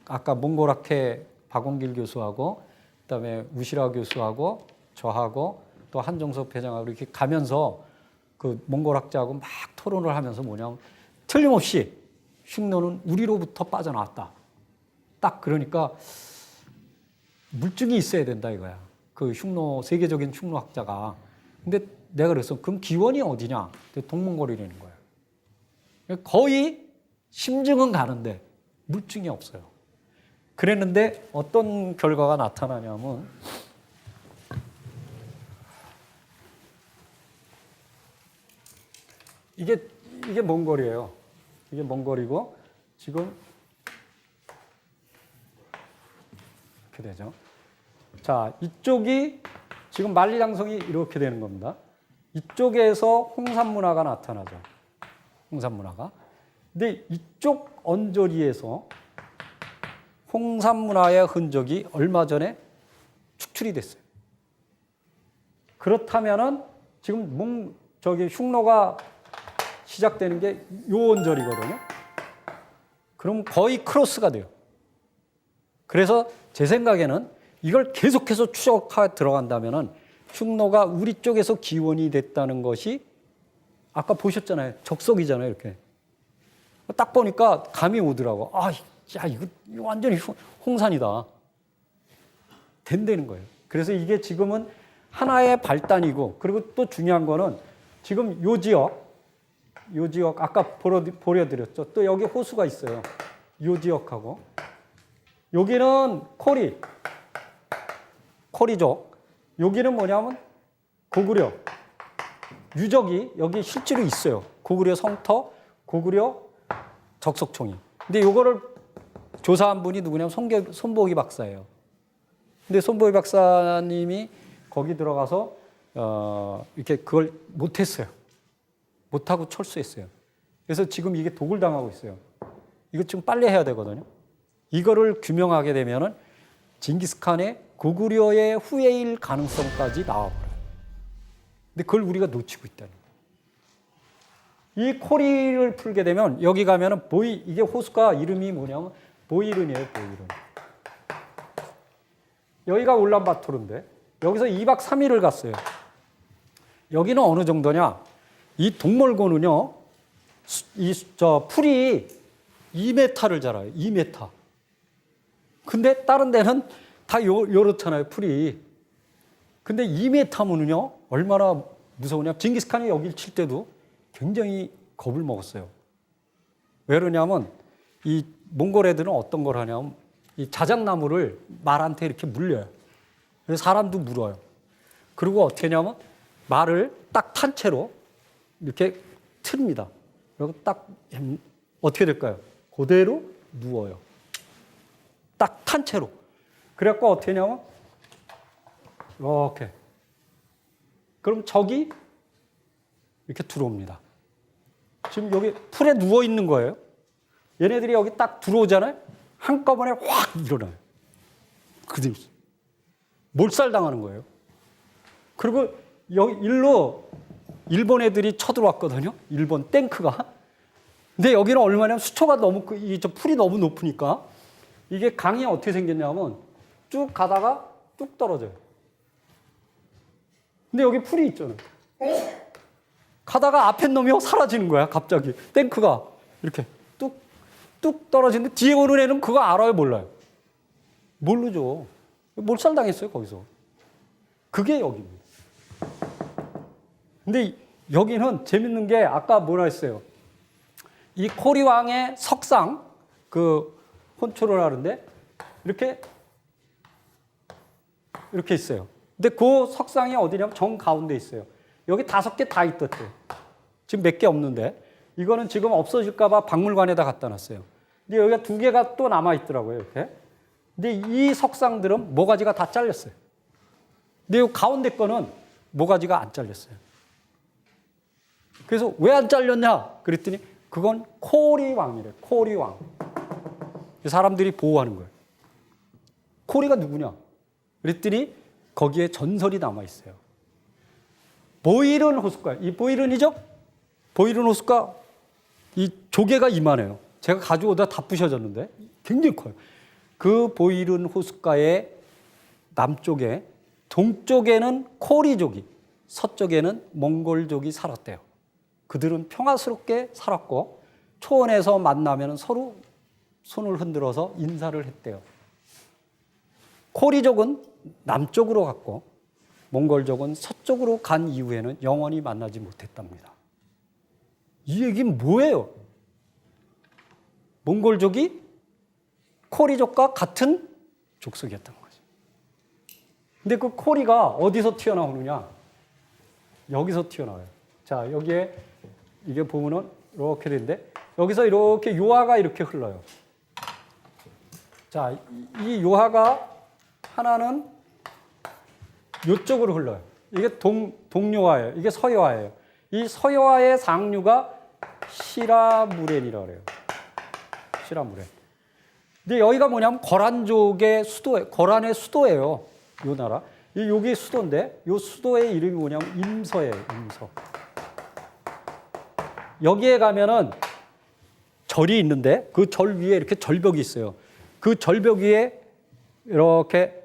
아까 몽골학회 박원길 교수하고 그다음에 우시라 교수하고 저하고 또 한정섭 회장하고 이렇게 가면서 그 몽골학자하고 막 토론을 하면서 뭐냐면 틀림없이 흉노는 우리로부터 빠져나왔다. 딱 그러니까 물증이 있어야 된다 이거야. 그 흉노 세계적인 흉노학자가. 근데 내가 그랬어. 그럼 기원이 어디냐? 동몽골이라는 거야. 거의 심증은 가는데 물증이 없어요. 그랬는데 어떤 결과가 나타나냐면 이게 몽골이에요. 이게 몽골이고 지금 이렇게 되죠. 자, 이쪽이 지금 만리장성이 이렇게 되는 겁니다. 이쪽에서 홍산문화가 나타나죠. 홍산문화가. 근데 이쪽 언저리에서 홍산문화의 흔적이 얼마 전에 축출이 됐어요. 그렇다면은 지금 흉노가 시작되는 게 요 언저리거든요. 그럼 거의 크로스가 돼요. 그래서 제 생각에는 이걸 계속해서 추적하 들어간다면은 흉노가 우리 쪽에서 기원이 됐다는 것이 아까 보셨잖아요. 적석이잖아요. 이렇게. 딱 보니까 감이 오더라고. 아, 야, 이거 완전히 홍산이다. 된다는 거예요. 그래서 이게 지금은 하나의 발단이고, 그리고 또 중요한 거는 지금 요 지역 아까 보여드렸죠. 또 여기 호수가 있어요. 요 지역하고. 여기는 코리족. 여기는 뭐냐면 고구려. 유적이 여기 실제로 있어요. 고구려 성터, 고구려 적석총이. 근데 요거를 조사한 분이 누구냐면 손보기 박사예요. 근데 손보기 박사님이 거기 들어가서 이렇게 그걸 못했어요. 못하고 철수했어요. 그래서 지금 이게 독을 당하고 있어요. 이거 지금 빨리 해야 되거든요. 이거를 규명하게 되면은 징기스칸의 고구려의 후예일 가능성까지 나와버려요. 근데 그걸 우리가 놓치고 있다는 거예요. 이 코리를 풀게 되면 여기 가면은 이게 호수가 이름이 뭐냐면 보이른이에요. 보이른. 여기가 울란바토르인데 여기서 2박 3일을 갔어요. 여기는 어느 정도냐? 이 동mol고는요, 풀이 2m를 자라요. 2m. 근데 다른 데는 다 요렇잖아요, 풀이. 근데 2m면은요, 얼마나 무서우냐? 징기스칸이 여기를 칠 때도 굉장히 겁을 먹었어요. 왜 그러냐면, 이 몽골 애들은 어떤 걸 하냐면, 이 자작나무를 말한테 이렇게 물려요. 그래서 사람도 물어요. 그리고 어떻게 하냐면, 말을 딱 탄 채로 이렇게 틉니다. 그리고 딱, 어떻게 될까요? 그대로 누워요. 딱 탄 채로. 그래갖고 어떻게 하냐면, 이렇게. 그럼 적이 이렇게 들어옵니다. 지금 여기 풀에 누워 있는 거예요. 얘네들이 여기 딱 들어오잖아요. 한꺼번에 확 일어나요. 그대로. 몰살당하는 거예요. 그리고 여기 일로 일본 애들이 쳐들어왔거든요. 일본 탱크가. 근데 여기는 얼마나 수초가 너무, 저 풀이 너무 높으니까 이게 강이 어떻게 생겼냐면 쭉 가다가 뚝 떨어져요. 근데 여기 풀이 있잖아요. 가다가 앞에 놈이 사라지는 거야, 갑자기. 탱크가 이렇게 뚝 떨어지는데 뒤에 오는 애는 그거 알아요, 몰라요? 모르죠. 몰살당했어요, 거기서. 그게 여기입니다. 근데 여기는 재밌는 게 아까 뭐라 했어요? 이 코리왕의 석상, 그 혼초를 하는데 이렇게 있어요. 근데 그 석상이 어디냐면 정 가운데 있어요. 여기 5개 다 있었대요. 지금 몇 개 없는데 이거는 지금 없어질까 봐 박물관에다 갖다 놨어요. 근데 여기가 두 개가 또 남아 있더라고요, 이렇게. 근데 이 석상들은 모가지가 다 잘렸어요. 근데 이 가운데 거는 모가지가 안 잘렸어요. 그래서 왜 안 잘렸냐? 그랬더니 그건 코리왕이래요. 코리왕. 사람들이 보호하는 거예요. 코리가 누구냐? 그랬더니 거기에 전설이 남아 있어요. 보이른 호숫가. 이 보이른이죠? 보이른 호숫가 이 조개가 이만해요. 제가 가져오다 다 부셔졌는데 굉장히 커요. 그 보이른 호숫가의 남쪽에 동쪽에는 코리족이, 서쪽에는 몽골족이 살았대요. 그들은 평화스럽게 살았고 초원에서 만나면 서로 손을 흔들어서 인사를 했대요. 코리족은 남쪽으로 갔고 몽골족은 서쪽으로 간 이후에는 영원히 만나지 못했답니다. 이 얘기는 뭐예요? 몽골족이 코리족과 같은 족속이었던 거죠. 근데 그 코리가 어디서 튀어나오느냐? 여기서 튀어나와요. 자, 여기에 이게 보면은 이렇게 되는데 여기서 이렇게 요하가 이렇게 흘러요. 자, 이 요하가 하나는 이쪽으로 흘러요. 이게 동요하예요. 이게 서요하예요. 이 서요하의 상류가 시라무렌이라고 그래요. 시라무렌. 근데 여기가 뭐냐면 거란족의 수도, 거란의 수도예요. 요 나라. 여기 수도인데, 요 수도의 이름이 뭐냐면 임서예요. 임서. 여기에 가면은 절이 있는데 그 절 위에 이렇게 절벽이 있어요. 그 절벽 위에 이렇게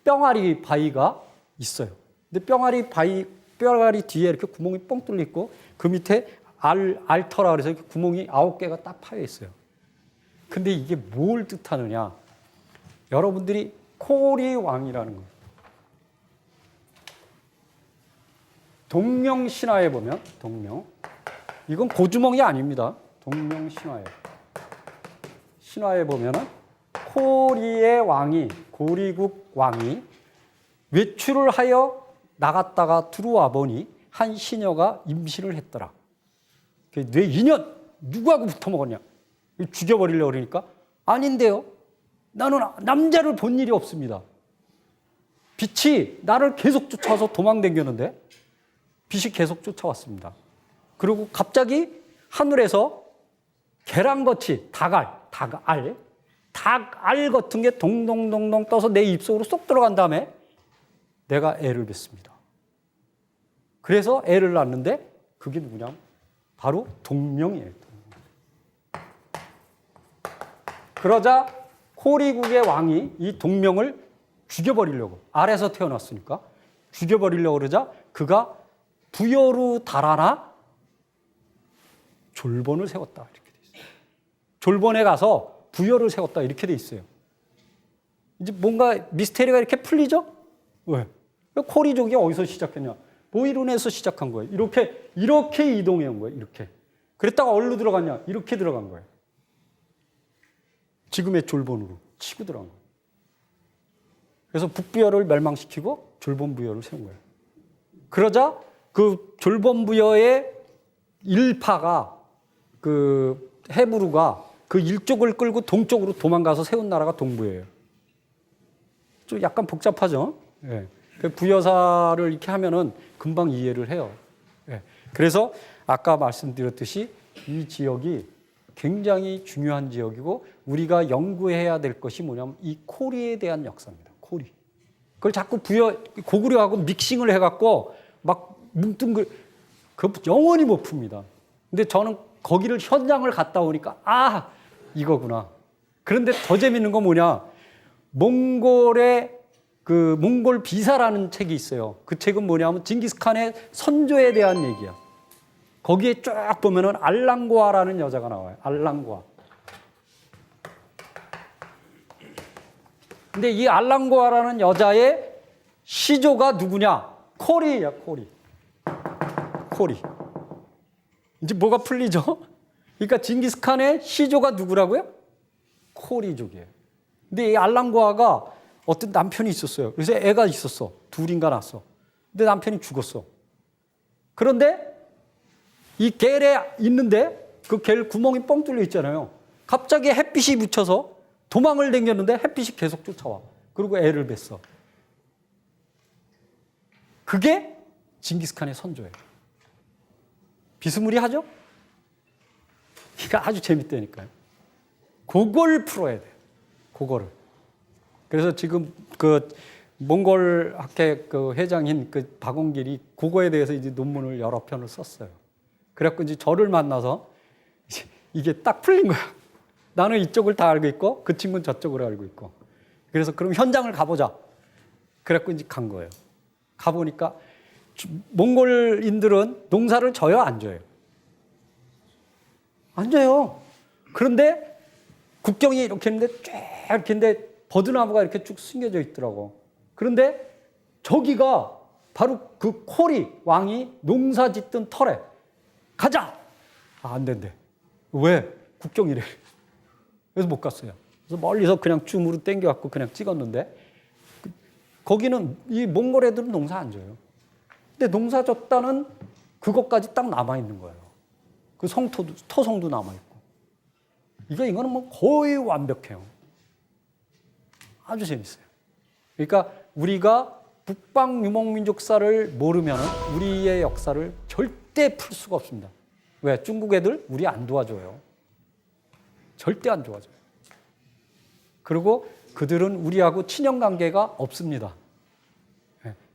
뿅아리 바위가 있어요. 근데 뿅아리 뒤에 이렇게 구멍이 뻥 뚫려 있고 그 밑에 알터라 그래서 이렇게 구멍이 9개가 딱 파여 있어요. 근데 이게 뭘 뜻하느냐? 여러분들이 코리 왕이라는 거예요. 동명 신화에 보면 이건 고주몽이 아닙니다. 동명 신화에 보면은 코리의 왕이 고리국 왕이 외출을 하여 나갔다가 들어와 보니 한 시녀가 임신을 했더라. 내 인연 누구하고 붙어 먹었냐? 죽여버리려고 그러니까 아닌데요. 나는 남자를 본 일이 없습니다. 빛이 나를 계속 쫓아와서 도망다녔는데 빛이 계속 쫓아왔습니다. 그리고 갑자기 하늘에서 계란같이 닭알 같은 게 동동동동 떠서 내 입속으로 쏙 들어간 다음에 내가 애를 뱄습니다. 그래서 애를 낳는데 그게 누구냐? 바로 동명이에요. 그러자 코리국의 왕이 이 동명을 죽여버리려고, 아래서 태어났으니까 죽여버리려고 그러자 그가 부여로 달아나 졸본을 세웠다. 이렇게 돼 있어요. 졸본에 가서 부여를 세웠다. 이렇게 돼 있어요. 이제 뭔가 미스테리가 이렇게 풀리죠? 왜? 코리족이 어디서 시작했냐? 보이룬에서 시작한 거예요. 이렇게 이동해 온 거예요. 이렇게. 그랬다가 어디로 들어갔냐? 이렇게 들어간 거예요. 지금의 졸본으로 치고 들어간 거예요. 그래서 북부여를 멸망시키고 졸본부여를 세운 거예요. 그러자 그 졸본부여의 일파가 그 헤브루가 그 일족을 끌고 동쪽으로 도망가서 세운 나라가 동부예요. 좀 약간 복잡하죠? 예. 그 부여사를 이렇게 하면은 금방 이해를 해요. 예. 그래서 아까 말씀드렸듯이 이 지역이 굉장히 중요한 지역이고 우리가 연구해야 될 것이 뭐냐면 이 코리에 대한 역사입니다. 코리. 그걸 자꾸 고구려하고 믹싱을 해갖고 막 뭉뚱글, 그 영원히 못 풉니다. 근데 저는 거기를 현장을 갔다 오니까 이거구나. 그런데 더 재밌는 건 뭐냐? 몽골의 몽골 비사라는 책이 있어요. 그 책은 뭐냐면 징기스칸의 선조에 대한 얘기야. 거기에 쫙 보면은 알랑고아라는 여자가 나와요. 알랑고아. 근데 이 알랑고아라는 여자의 시조가 누구냐? 코리야, 코리. 이제 뭐가 풀리죠? 그러니까 징기스칸의 시조가 누구라고요? 코리족이에요. 근데 이 알랑고아가 어떤 남편이 있었어요. 그래서 애가 있었어. 둘인가 낳았어. 근데 남편이 죽었어. 그런데 이 겔에 있는데 그 갤 구멍이 뻥 뚫려 있잖아요. 갑자기 햇빛이 비쳐서 도망을 당겼는데 햇빛이 계속 쫓아와. 그리고 애를 뱄어. 그게 징기스칸의 선조예요. 비스무리하죠? 이거 아주 재밌다니까요. 그걸 풀어야 돼요. 그거를. 그래서 지금 그 몽골 학회 그 회장인 그 박원길이 그거에 대해서 이제 논문을 여러 편을 썼어요. 그래갖고 이제 저를 만나서 이게 딱 풀린 거야. 나는 이쪽을 다 알고 있고 그 친구는 저쪽을 알고 있고. 그래서 그럼 현장을 가보자. 그래갖고 이제 간 거예요. 가보니까 몽골인들은 농사를 져요, 안 져요? 안 져요. 그런데 국경이 이렇게 있는데 쫙 이렇게 있는데 버드나무가 이렇게 쭉 숨겨져 있더라고. 그런데 저기가 바로 그 코리 왕이 농사 짓던 털에 가자! 아, 안 된대. 왜? 국경이래. 그래서 못 갔어요. 그래서 멀리서 그냥 줌으로 당겨갖고 그냥 찍었는데 거기는 이 몽골 애들은 농사 안 져요. 근데 농사 졌다는 그것까지 딱 남아있는 거예요. 그 성토도, 토성도 남아있고. 이거는 뭐 거의 완벽해요. 아주 재밌어요. 그러니까 우리가 북방 유목민족사를 모르면 우리의 역사를 절대 풀 수가 없습니다. 왜? 중국 애들 우리 안 도와줘요. 절대 안 도와줘요. 그리고 그들은 우리하고 친연관계가 없습니다.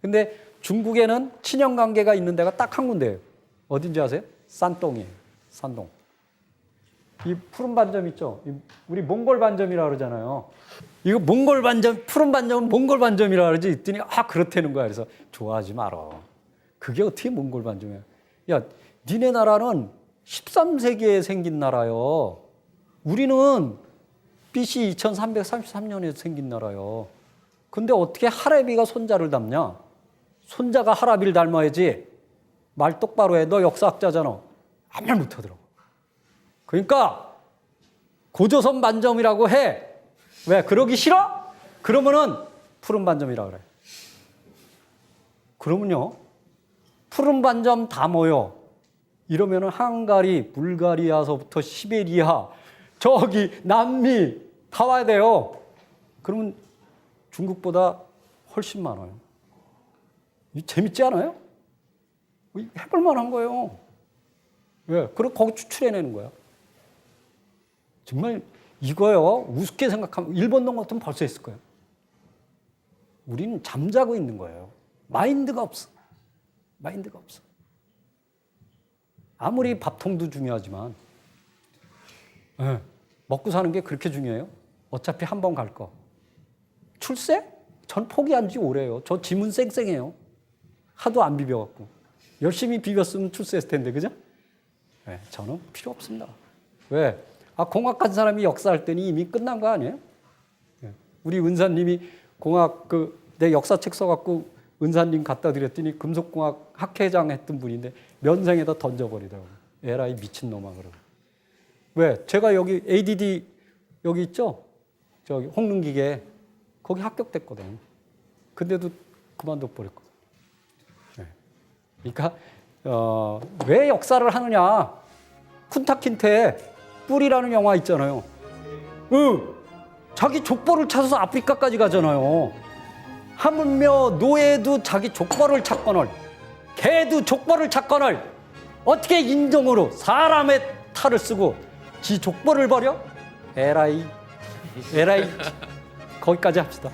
근데 중국에는 친연관계가 있는 데가 딱 한 군데예요. 어딘지 아세요? 산동이에요. 산동. 이 푸른 반점 있죠? 우리 몽골 반점이라고 그러잖아요. 이거 몽골 반점, 푸른 반점은 몽골 반점이라고 그러지. 했더니 아, 그렇다는 거야. 그래서 좋아하지 마라. 그게 어떻게 몽골 반점이야? 야, 니네 나라는 13세기에 생긴 나라요. 우리는 BC 2333년에 생긴 나라요. 근데 어떻게 하라비가 손자를 닮냐? 손자가 하라비를 닮아야지. 말 똑바로 해. 너 역사학자잖아. 아무 말 못하더라고. 그러니까 고조선 반점이라고 해. 왜? 그러기 싫어? 그러면은 푸른 반점이라고 그래. 그러면요. 푸른 반점 다 모여. 이러면은 헝가리, 불가리아서부터 시베리아, 저기 남미 다 와야 돼요. 그러면 중국보다 훨씬 많아요. 재밌지 않아요? 해볼 만한 거예요. 왜? 그리고 거기 추출해내는 거야. 정말 이거요. 우습게 생각하면 일본 놈 같으면 벌써 했을 거예요. 우리는 잠자고 있는 거예요. 마인드가 없어. 마인드가 없어. 아무리 밥통도 중요하지만 먹고 사는 게 그렇게 중요해요? 어차피 한 번 갈 거. 출세? 전 포기한 지 오래요. 저 지문 쌩쌩해요. 하도 안 비벼갖고. 열심히 비볐으면 출세했을 텐데, 그죠? 네, 저는 필요 없습니다. 왜? 아, 공학 간 사람이 역사할 때는 이미 끝난 거 아니에요? 네. 우리 은사님이 공학 내 역사책 써갖고 은사님 갖다 드렸더니 금속공학 학회장 했던 분인데 면상에다 던져버리더라고요. 에라이 미친놈아, 그러고. 왜? 제가 여기 ADD 여기 있죠? 저기 홍릉기계 거기 합격됐거든. 근데도 그만둬 버렸거든. 네. 그러니까 왜 역사를 하느냐? 쿤타킨테 뿔이라는 영화 있잖아요. 자기 족보를 찾아서 아프리카까지 가잖아요. 하물며 노예도 자기 족보를 찾거늘, 개도 족보를 찾거늘 어떻게 인정으로 사람의 탈을 쓰고 지 족보를 버려? 에라이 거기까지 합시다.